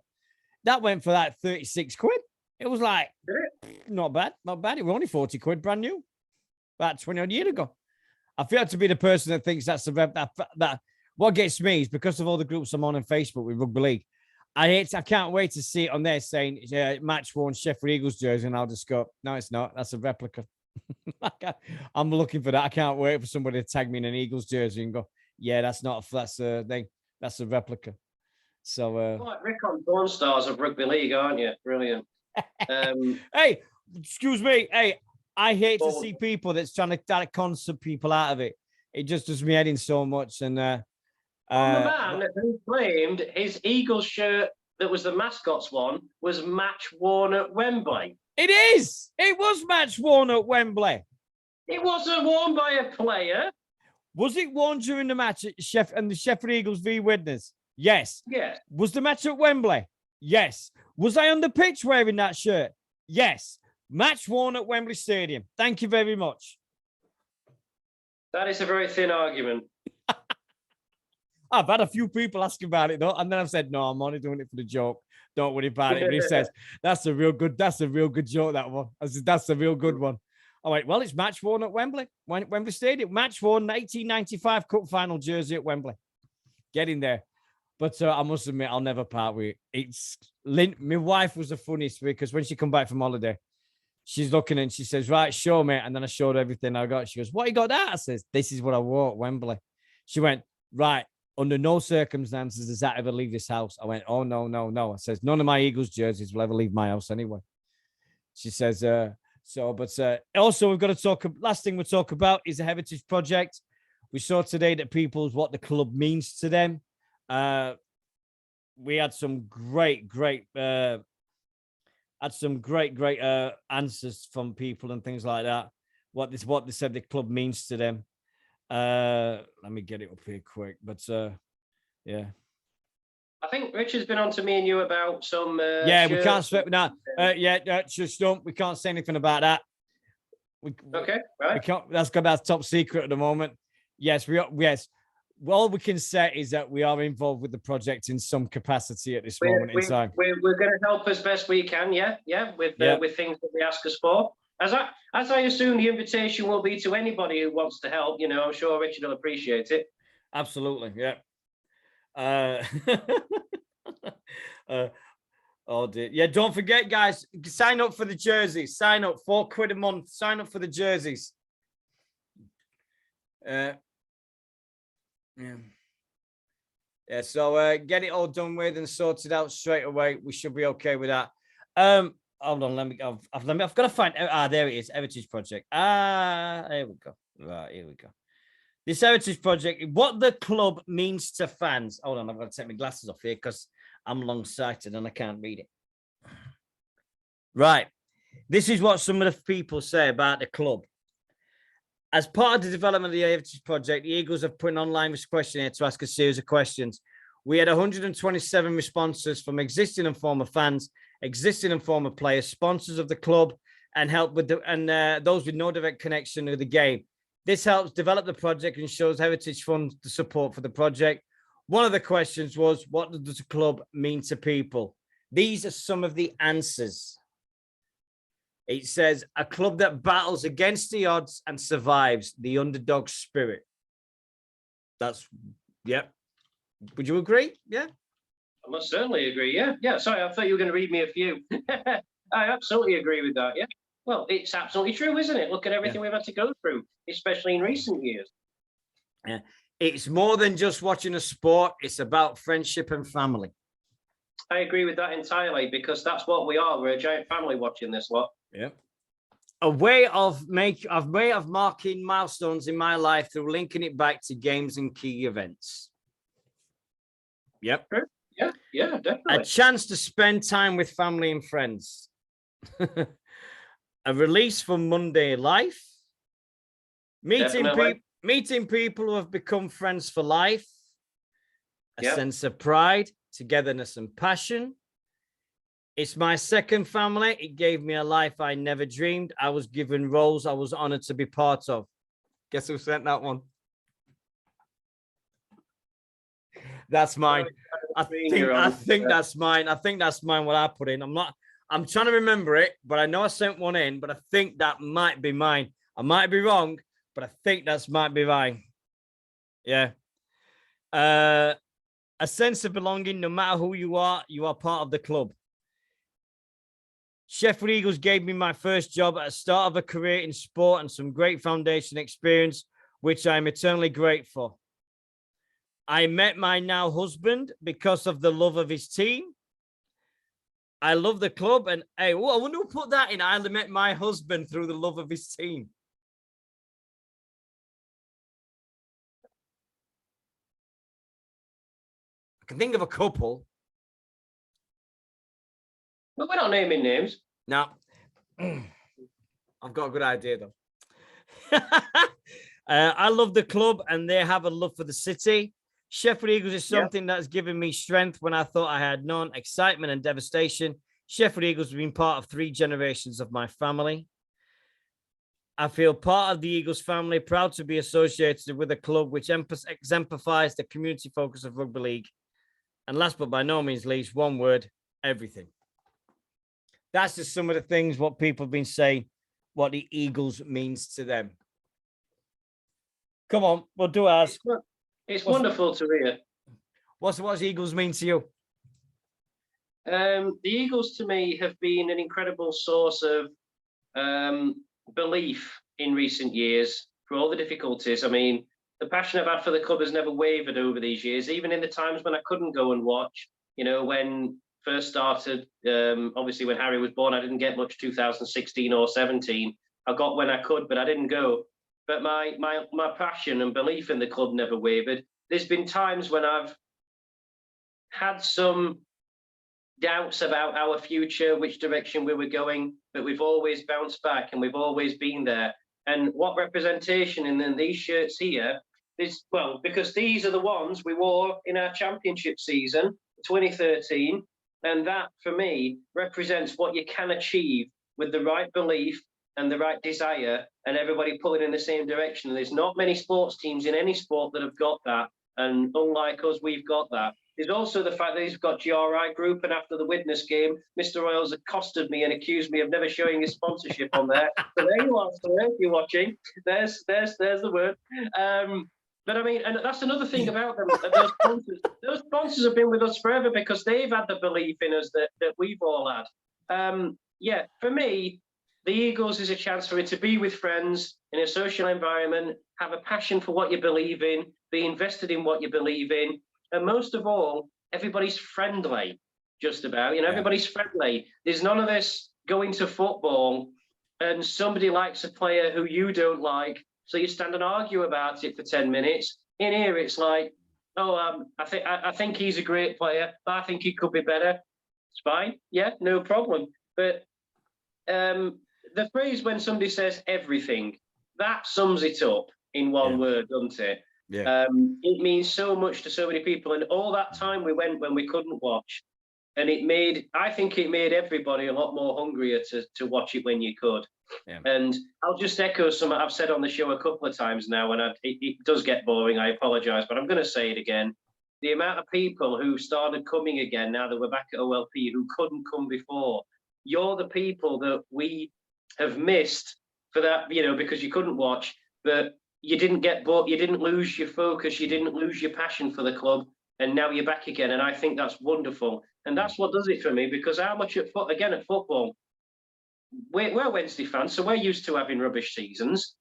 that went for like 36 quid. It was like not bad. It was only 40 quid brand new. About 20 odd years ago. I feel to be the person that thinks that's the rep that what gets me is because of all the groups I'm on Facebook with rugby league. I can't wait to see it on there saying match worn Sheffield Eagles jersey, and I'll just go, no, it's not. That's a replica. I'm looking for that. I can't wait for somebody to tag me in an Eagles jersey and go, yeah, that's not that's a thing. That's a replica. So like Rick on Porn Stars of rugby league, aren't you? Brilliant. Hey, excuse me. Hey, I hate to see people that's trying to concert people out of it. It just does me head in so much. And the man who claimed his Eagles shirt that was the mascot's one was match worn at Wembley. It is. It was match worn at Wembley. It wasn't worn by a player. Was it worn during the match at the Sheffield Eagles v Widnes? Yes. Yes. Was the match at Wembley? Yes. Was I on the pitch wearing that shirt? Yes. Match worn at Wembley Stadium. Thank you very much. That is a very thin argument. I've had a few people ask about it though, and then I've said, no, I'm only doing it for the joke. Don't worry about it. But he says, that's a real good joke, that one. I said, that's a real good one. All right, well, it's match worn at Wembley Stadium. Match worn 1995 Cup final jersey at Wembley. Get in there. But I must admit, I'll never part with it. My wife was the funniest because when she come back from holiday, she's looking and she says, right, show me. And then I showed her everything I got. She goes, what you got that? I says, this is what I wore at Wembley. She went, right, under no circumstances does that ever leave this house. I went, oh, no. I says, none of my Eagles jerseys will ever leave my house anyway. She says, also we've got to talk, last thing we'll talk about is the Heritage Project. We saw today that what the club means to them. We had some great answers from people and things like that. What they said the club means to them. Let me get it up here quick. But yeah. I think Richard's been on to me and you about some. Yeah, we can't say that. Just don't. We can't say anything about that. Okay, right. We can't. That's top secret at the moment. Yes, yes. All we can say is that we are involved with the project in some capacity at this moment in time. We're going to help as best we can, with things that they ask us for. As I assume the invitation will be to anybody who wants to help. I'm sure Richard will appreciate it. Absolutely, yeah. Oh dear. Yeah, don't forget, guys, sign up for the jerseys. Sign up, £4 a month. Sign up for the jerseys. Yeah, so get it all done with and sorted out straight away. We should be okay with that. hold on. I've got to find. There it is. Heritage Project. Here we go. Right, here we go. This Heritage Project, what the club means to fans. Hold on, I've got to take my glasses off here because I'm long-sighted and I can't read it. Right. This is what some of the people say about the club. As part of the development of the Heritage Project, the Eagles have put an online questionnaire to ask a series of questions. We had 127 responses from existing and former fans, existing and former players, sponsors of the club, and those with no direct connection to the game. This helps develop the project and shows Heritage Fund the support for the project. One of the questions was, what does the club mean to people? These are some of the answers. It says, a club that battles against the odds and survives, the underdog spirit. That's, yep. Would you agree? Yeah. I must certainly agree. Yeah. Yeah. Sorry, I thought you were going to read me a few. I absolutely agree with that. Yeah. Well, it's absolutely true, isn't it? Look at everything we've had to go through, especially in recent years. Yeah. It's more than just watching a sport. It's about friendship and family. I agree with that entirely, because that's what we are. We're a giant family watching this lot. Yeah. A way of marking milestones in my life through linking it back to games and key events. Yep. Yeah, definitely. A chance to spend time with family and friends. A release from Monday life. Meeting people who have become friends for life. A sense of pride, togetherness, and passion. It's my second family. It gave me a life I never dreamed. I was given roles I was honored to be part of. Guess who sent that one? That's mine. I think that's mine. I think that's mine. What I put in. I'm trying to remember it, but I know I sent one in, but I think that might be mine. I might be wrong, but I think that might be mine. Yeah. A sense of belonging. No matter who you are part of the club. Sheffield Eagles gave me my first job at the start of a career in sport and some great foundation experience, which I'm eternally grateful. I met my now husband because of the love of his team. I love the club, and hey, I wonder who put that in. I met my husband through the love of his team. I can think of a couple. But we're not naming names. No. I've got a good idea, though. I love the club, and they have a love for the city. Sheffield Eagles is something that's given me strength when I thought I had none, excitement and devastation. Sheffield Eagles have been part of 3 generations of my family. I feel part of the Eagles family, proud to be associated with a club which exemplifies the community focus of rugby league. And last but by no means least, one word, everything. That's just some of the things what people have been saying, what the Eagles means to them. Come on, we'll do ours. It's wonderful to hear. What's Eagles mean to you? The Eagles to me have been an incredible source of belief in recent years for all the difficulties. I mean, the passion I've had for the club has never wavered over these years, even in the times when I couldn't go and watch. You know, when first started, obviously when Harry was born, I didn't get much 2016 or 17. I got when I could, but I didn't go. But my passion and belief in the club never wavered. There's been times when I've had some doubts about our future, which direction we were going, but we've always bounced back and we've always been there. And what representation in these shirts here is, well, because these are the ones we wore in our championship season, 2013. And that, for me, represents what you can achieve with the right belief and the right desire and everybody pulling in the same direction. And there's not many sports teams in any sport that have got that. And unlike us, we've got that. There's also the fact that he's got GRI Group, and after the Widnes game, Mr. Royals accosted me and accused me of never showing his sponsorship on there. So there you are, sir, if you're watching. There's the word. But I mean, and that's another thing about them. Those sponsors have been with us forever because they've had the belief in us that we've all had. Yeah, for me, the Eagles is a chance for it to be with friends in a social environment, have a passion for what you believe in, be invested in what you believe in. And most of all, everybody's friendly, just about. You know, everybody's friendly. There's none of this go into football and somebody likes a player who you don't like, so you stand and argue about it for 10 minutes. In here, it's like, oh, I think he's a great player, but I think he could be better. It's fine, yeah, no problem. But the phrase when somebody says everything, that sums it up in one word, doesn't it? Yeah. It means so much to so many people, and all that time we went when we couldn't watch, and I think it made everybody a lot more hungrier to watch it when you could. Yeah. And I'll just echo something I've said on the show a couple of times now, and it does get boring. I apologise, but I'm going to say it again. The amount of people who started coming again now that we're back at OLP who couldn't come before, you're the people that we have missed for that, because you couldn't watch, but you didn't get bored, you didn't lose your focus, you didn't lose your passion for the club, and now you're back again. And I think that's wonderful. And that's what does it for me, because how much at football, we're Wednesday fans, so we're used to having rubbish seasons.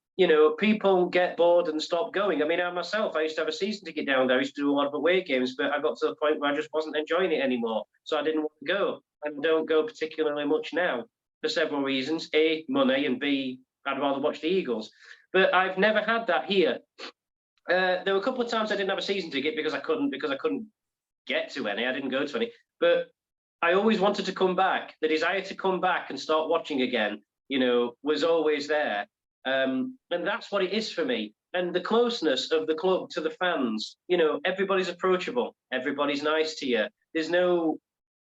People get bored and stop going. I mean, I myself, I used to have a season ticket down there. I used to do a lot of away games, but I got to the point where I just wasn't enjoying it anymore. So I didn't want to go. And I don't go particularly much now for several reasons. A, money, and B, I'd rather watch the Eagles. But I've never had that here. There were a couple of times I didn't have a season ticket because I couldn't get to any. I didn't go to any. But I always wanted to come back. The desire to come back and start watching again, was always there. And that's what it is for me. And the closeness of the club to the fans, everybody's approachable. Everybody's nice to you. There's no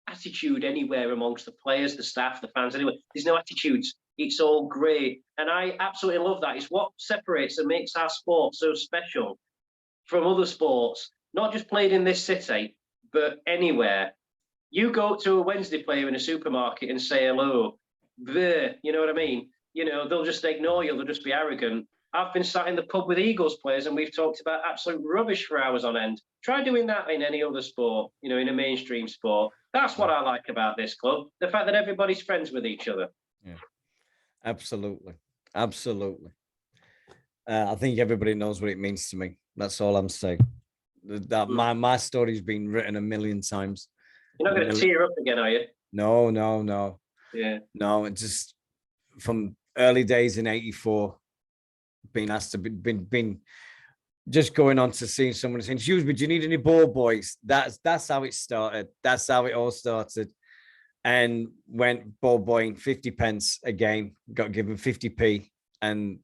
attitude anywhere amongst the players, the staff, the fans, anyway. There's no attitudes. It's all great. And I absolutely love that. It's what separates and makes our sport so special from other sports, not just played in this city, but anywhere. You go to a Wednesday player in a supermarket and say hello, bleh, you know what I mean? They'll just ignore you, they'll just be arrogant. I've been sat in the pub with Eagles players and we've talked about absolute rubbish for hours on end. Try doing that in any other sport, in a mainstream sport. That's what I like about this club, the fact that everybody's friends with each other. Yeah, absolutely. Absolutely. I think everybody knows what it means to me. That's all I'm saying. That my story's been written a million times. You're not going to tear up again, are you? No. Yeah. No, it's just from early days in '84, being asked to been just going on to seeing someone saying, "Excuse me, do you need any ball boys?" That's how it started. That's how it all started. And went ball boying 50 pence a game, got given 50p, and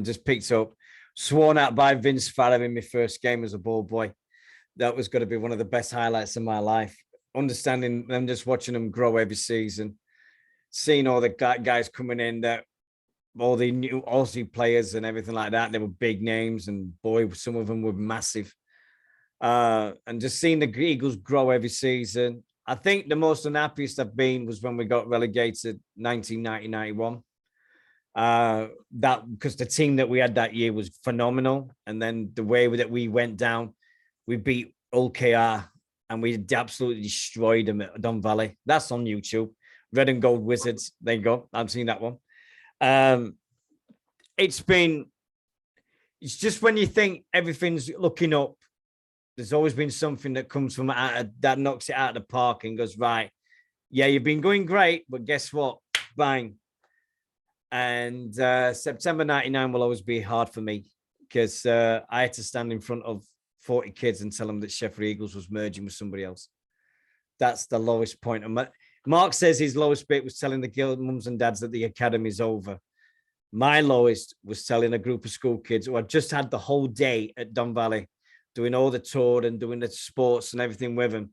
just picked up, sworn out by Vince Farrer in my first game as a ball boy. That was going to be one of the best highlights of my life. Understanding them, just watching them grow every season, seeing all the guys coming in, that all the new Aussie players and everything like that. They were big names, and boy, some of them were massive. And just seeing the Eagles grow every season. I think the most unhappiest I've been was when we got relegated 1990-91. That because the team that we had that year was phenomenal, and then the way that we went down, we beat OKR and we absolutely destroyed them at Don Valley. That's on YouTube. Red and Gold Wizards. There you go. I've seen that one. It's just when you think everything's looking up, there's always been something that comes from that knocks it out of the park and goes, right, yeah, you've been going great, but guess what? Bang. And September 99 will always be hard for me because I had to stand in front of 40 kids and tell them that Sheffield Eagles was merging with somebody else. That's the lowest point. Mark says his lowest bit was telling the girl mums and dads that the academy's over. My lowest was telling a group of school kids who had just had the whole day at Don Valley, doing all the tour and doing the sports and everything with them.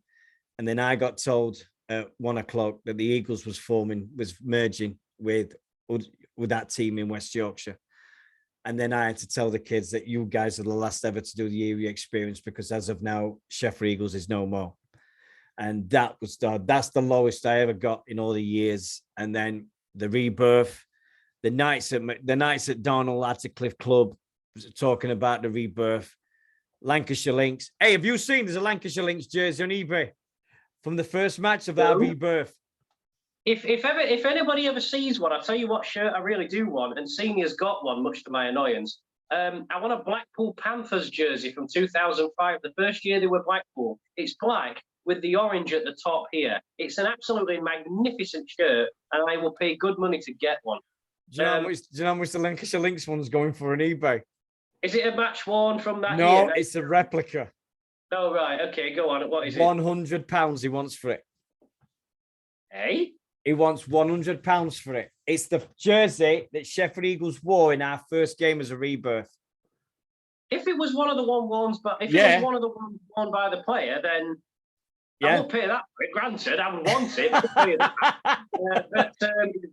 And then I got told at 1 o'clock that the Eagles was merging with that team in West Yorkshire. And then I had to tell the kids that you guys are the last ever to do the Erie experience, because as of now, Sheffield Eagles is no more. And that's the lowest I ever got in all the years. And then the rebirth, the nights at Darnell Attercliffe Club, talking about the rebirth. Lancashire Lynx. Hey, have you seen there's a Lancashire Lynx jersey on eBay from the first match of our rebirth? If anybody ever sees one, I'll tell you what shirt I really do want, and Senior's got one, much to my annoyance. I want a Blackpool Panthers jersey from 2005, the first year they were Blackpool. It's black, with the orange at the top here. It's an absolutely magnificent shirt, and I will pay good money to get one. Do you know how much the Lancashire Lynx one's going for on eBay? Is it a match worn from that year? No, it's a replica. Oh, right. Okay, go on. What is it? £100 he wants for it. Hey? He wants £100 for it. It's the jersey that Sheffield Eagles wore in our first game as a rebirth. If it was one of the ones, but if it was one of the ones worn by the player, then I won't pay that for it. Granted, I would want it.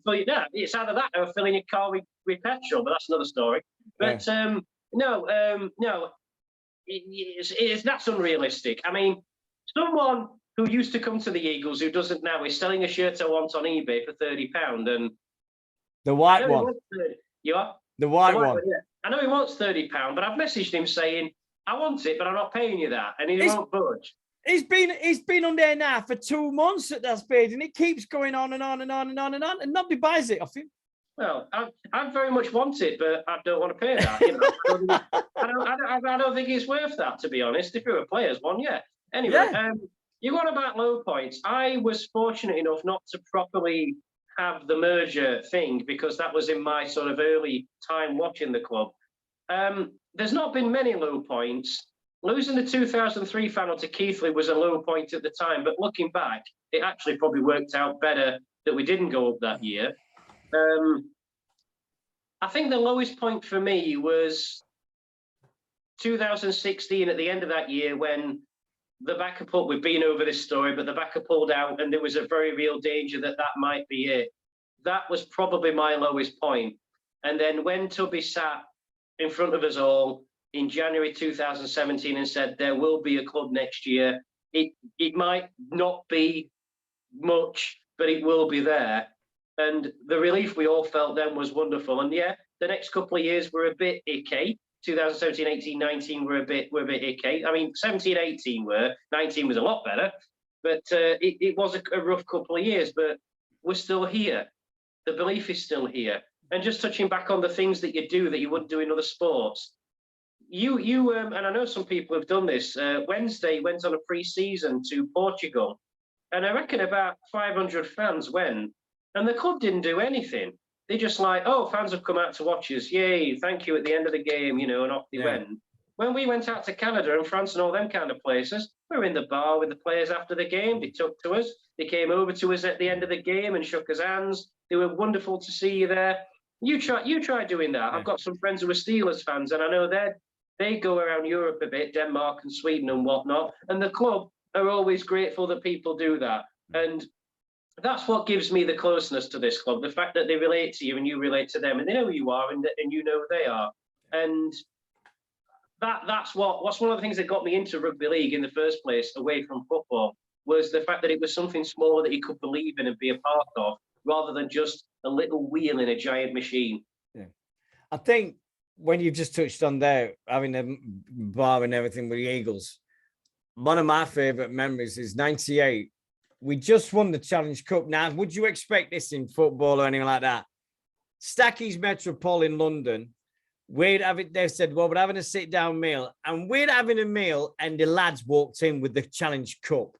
But yeah, it's either that or filling your car with petrol, but that's another story. But no, that's unrealistic. I mean, someone who used to come to the Eagles who doesn't now is selling a shirt I want on eBay for £30, and the white one. You are the white one. Yeah. I know he wants £30, but I've messaged him saying I want it, but I'm not paying you that, and he won't budge. He's been on there now for 2 months at that speed, and it keeps going on and on and on and on and on, and nobody buys it off him. Well, I very much want it, but I don't want to pay that. You know? I don't think it's worth that, to be honest. If you're a player's one, yeah. Anyway, you want about low points. I was fortunate enough not to properly have the merger thing because that was in my sort of early time watching the club. There's not been many low points. Losing the 2003 final to Keighley was a low point at the time, but looking back, it actually probably worked out better that we didn't go up that year. I think the lowest point for me was 2016 at the end of that year when the backer pulled, we've been over this story, but the backer pulled out and there was a very real danger that might be it. That was probably my lowest point. And then when Tubby sat in front of us all in January 2017 and said, there will be a club next year, it might not be much, but it will be there. And the relief we all felt then was wonderful. And yeah, the next couple of years were a bit icky. 2017, 18, 19 were a bit icky. I mean, 17, 18 were. 19 was a lot better. But it was a rough couple of years. But we're still here. The belief is still here. And just touching back on the things that you do that you wouldn't do in other sports. You and I know some people have done this. Wednesday went on a pre-season to Portugal. And I reckon about 500 fans went. And the club didn't do anything. They just like, oh, fans have come out to watch us. Yay, thank you at the end of the game, you know, and off they went. When we went out to Canada and France and all them kind of places, we were in the bar with the players after the game. They took to us. They came over to us at the end of the game and shook us hands. They were wonderful to see you there. You try doing that. I've got some friends who are Steelers fans, and I know they go around Europe a bit, Denmark and Sweden and whatnot. And the club are always grateful that people do that. And that's what gives me the closeness to this club, the fact that they relate to you and you relate to them, and they know who you are and you know who they are. And that's one of the things that got me into rugby league in the first place, away from football, was the fact that it was something smaller that you could believe in and be a part of, rather than just a little wheel in a giant machine. Yeah, I think when you just touched on there, having a bar and everything with the Eagles, one of my favourite memories is 98. We just won the Challenge Cup. Now, would you expect this in football or anything like that? Stacky's Metropole in London. They said, well, we're having a sit-down meal. And we're having a meal, and the lads walked in with the Challenge Cup.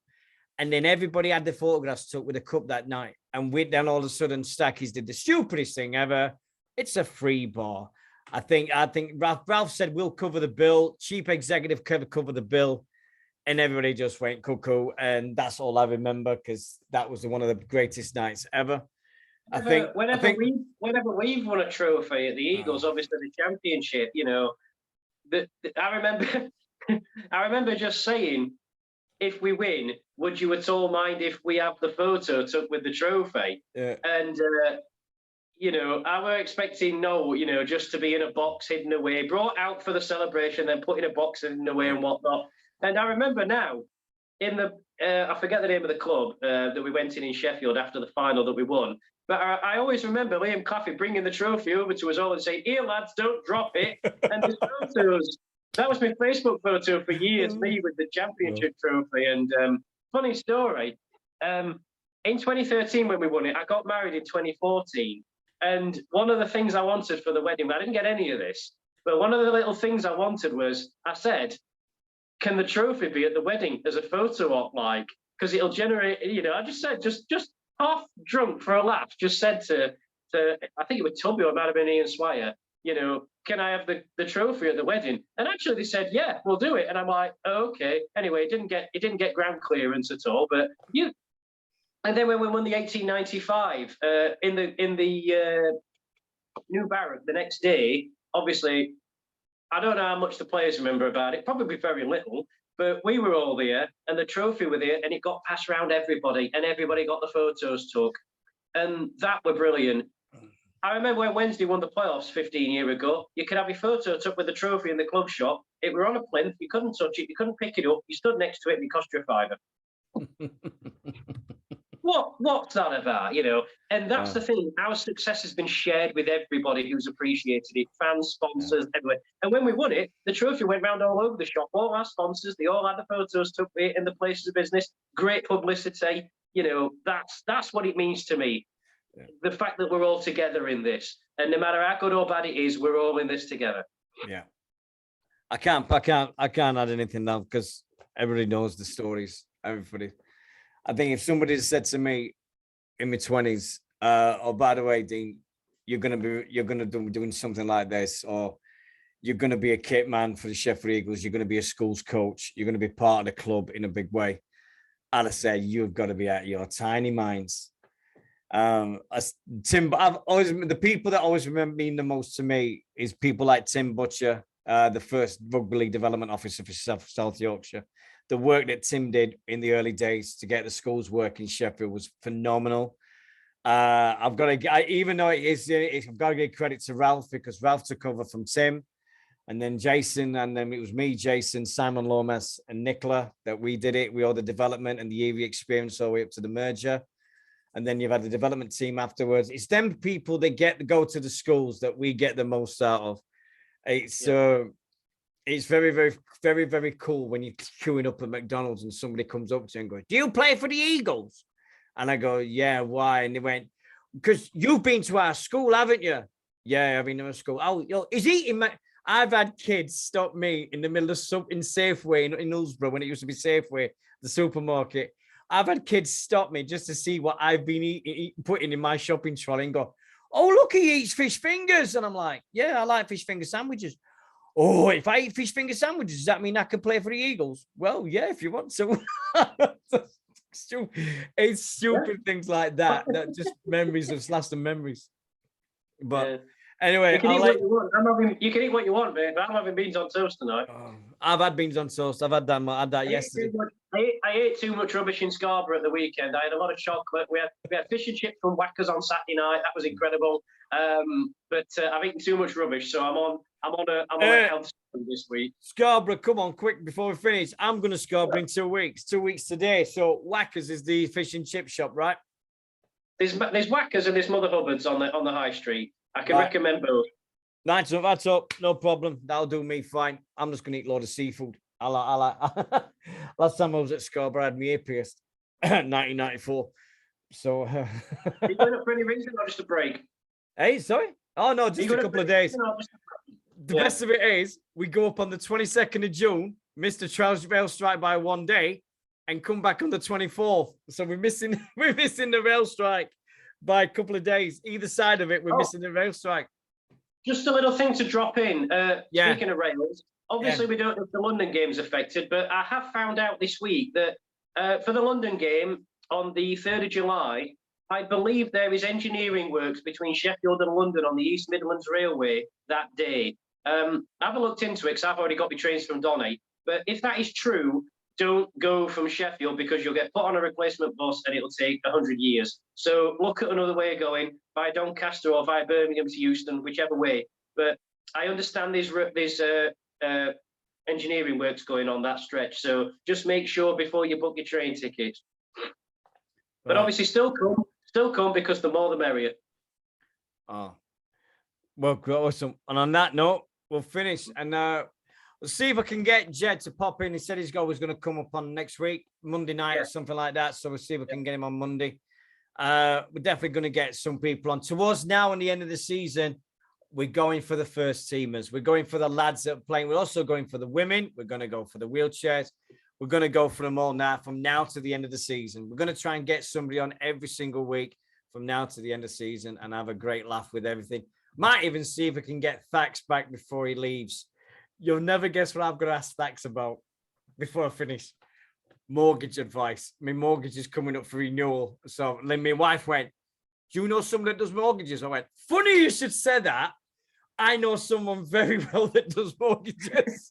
And then everybody had the photographs took with the cup that night. And then all of a sudden, Stacky's did the stupidest thing ever. It's a free bar. I think Ralph said, we'll cover the bill. Chief executive cover the bill. And everybody just went cuckoo, and that's all I remember because that was one of the greatest nights ever. Whenever we've won a trophy at the Eagles, obviously the championship, you know, I remember just saying, if we win, would you at all mind if we have the photo took with the trophy? Yeah. And you know, I were expecting just to be in a box hidden away, brought out for the celebration, then put in a box hidden away and whatnot. And I remember now, in the I forget the name of the club that we went in Sheffield after the final that we won, but I always remember Liam Claffey bringing the trophy over to us all and saying, "Here, lads, don't drop it." And the photos, that was my Facebook photo for years, me with the championship trophy. And funny story, in 2013 when we won it, I got married in 2014. And one of the things I wanted for the wedding, I didn't get any of this, but one of the little things I wanted was, I said, can the trophy be at the wedding as a photo op, like? because it'll generate. I just said just half drunk for a laugh. Just said to I think it was Tubby or it might have been Ian Swire. Can I have the trophy at the wedding? And actually, they said, yeah, we'll do it. And I'm like, oh, okay. Anyway, it didn't get ground clearance at all. But and then when we won the 1895 in the new barrack the next day, obviously, I don't know how much the players remember about it. Probably very little. But we were all there, and the trophy were there, and it got passed around everybody, and everybody got the photos took, and that were brilliant. I remember when Wednesday won the playoffs 15 years ago, you could have your photo took with the trophy in the club shop. It were on a plinth, you couldn't touch it, you couldn't pick it up, you stood next to it and it cost you a fiver. What's that about, And that's the thing, our success has been shared with everybody who's appreciated it, fans, sponsors, everywhere. And when we won it, the trophy went round all over the shop, all our sponsors, they all had the photos took in the places of business, great publicity, that's what it means to me. Yeah. The fact that we're all together in this, and no matter how good or bad it is, we're all in this together. Yeah, I can't add anything now because everybody knows the stories. Everybody, I think if somebody said to me in my 20s, "Oh, by the way, Dean, you're gonna be doing something like this, or you're gonna be a kit man for the Sheffield Eagles, you're gonna be a schools coach, you're gonna be part of the club in a big way," I'd have said, "You've got to be out of your tiny minds." Tim, the people that always remember mean the most to me is people like Tim Butcher, the first rugby league development officer for South Yorkshire. The work that Tim did in the early days to get the schools work in Sheffield was phenomenal. I've got to, even though I've got to give credit to Ralph, because Ralph took over from Tim, and then Jason, and then it was me, Jason, Simon Lomas, and Nicola that we did it. We all the development and the EV experience all the way up to the merger. And then you've had the development team afterwards. It's them people that go to the schools that we get the most out of. It's very, very, very, very cool when you're queuing up at McDonald's and somebody comes up to you and goes, "Do you play for the Eagles?" And I go, "Yeah, why?" And they went, "Because you've been to our school, haven't you?" "Yeah, I've been to our school." "Oh, is eating I've had kids stop me in the middle of in Safeway in Hillsborough when it used to be Safeway, the supermarket. I've had kids stop me just to see what I've been putting in my shopping trolley and go, "Oh, look, he eats fish fingers." And I'm like, "Yeah, I like fish finger sandwiches." "Oh, if I eat fish finger sandwiches, does that mean I can play for the Eagles?" "Well, yeah, if you want to." It's stupid things like that. That just memories of lasting memories. But anyway, you can eat what you want. You can eat what you want, mate, but I'm having beans on toast tonight. I've had beans on toast. I've had that. I had that yesterday. I ate too much rubbish in Scarborough at the weekend. I had a lot of chocolate. We had fish and chips from Whackers on Saturday night. That was incredible. But I've eaten too much rubbish, so I'm on a health this week. Scarborough, come on, quick before we finish. I'm going to Scarborough in 2 weeks. 2 weeks today. So Whackers is the fish and chip shop, right? There's Whackers and there's Mother Hubbard's on the high street. I can recommend both. That's up. No problem. That'll do me fine. I'm just going to eat a load of seafood. I like. Last time I was at Scarborough, I had my ear pierced, 1994. So. You going up for any reason or just a break? Hey, sorry. Oh no, just a couple of days. The best of it is we go up on the 22nd of June, miss the rail strike by 1 day, and come back on the 24th. So we're missing the rail strike by a couple of days. Either side of it, we're missing the rail strike. Just a little thing to drop in. Speaking of rails, obviously we don't know if the London game's affected, but I have found out this week that for the London game on the 3rd of July, I believe there is engineering works between Sheffield and London on the East Midlands Railway that day. I haven't looked into it because I've already got my trains from Donny. But if that is true, don't go from Sheffield because you'll get put on a replacement bus and it'll take 100 years. So look at another way of going, via Doncaster or via Birmingham to Euston, whichever way. But I understand there's engineering works going on that stretch. So just make sure before you book your train tickets. But obviously still come because the more the merrier. Oh, well, awesome. And on that note, we'll finish. And we'll see if I can get Jed to pop in. He said he's always going to come up on next week, Monday night or something like that. So we'll see if we can get him on Monday. We're definitely going to get some people on. Towards now and the end of the season, we're going for the first teamers. We're going for the lads that are playing. We're also going for the women. We're going to go for the wheelchairs. We're going to go for them all now, from now to the end of the season. We're going to try and get somebody on every single week from now to the end of the season and have a great laugh with everything. Might even see if we can get Thax back before he leaves. You'll never guess what I'm going to ask Thax about before I finish. Mortgage advice. My mortgage is coming up for renewal. So then my wife went, do you know someone that does mortgages? I went, funny you should say that. I know someone very well that does mortgages.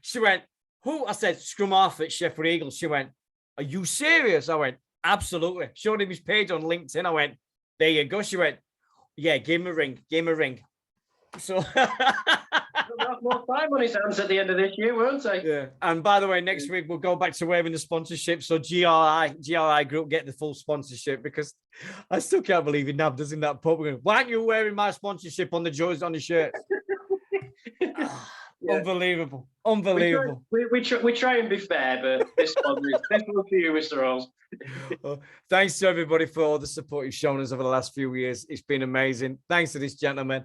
She went, who? I said, Scrum Half at Sheffield Eagles. She went, are you serious? I went, absolutely. Showed him his page on LinkedIn. I went, there you go. She went, yeah, give him a ring. Give him a ring. So He'll have more time on his hands at the end of this year, won't he? yeah. And by the way, next week we'll go back to waiving the sponsorship. So GRI Group get the full sponsorship, because I still can't believe he nabbed us in that pub. Why aren't you wearing my sponsorship on the jerseys, on the shirt? Yeah. Unbelievable. We try and be fair, but this one for you, Mr. Rolls. Thanks to everybody for all the support you've shown us over the last few years. It's been amazing. Thanks to this gentleman.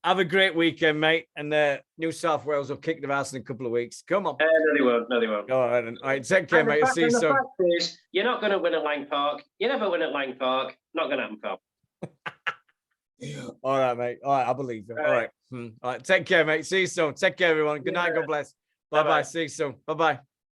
Have a great weekend, mate. And New South Wales will kick their ass in a couple of weeks. Come on. No, they won't. All right, take care, mate. I'll see you soon. The fact is, you're not going to win at Lang Park. You never win at Lang Park. Not going to happen, Carl. All right, mate. All right, I believe you. All right. All right. Take care, mate. See you soon. Take care, everyone. Good night. God bless. Bye-bye. See you soon. Bye-bye.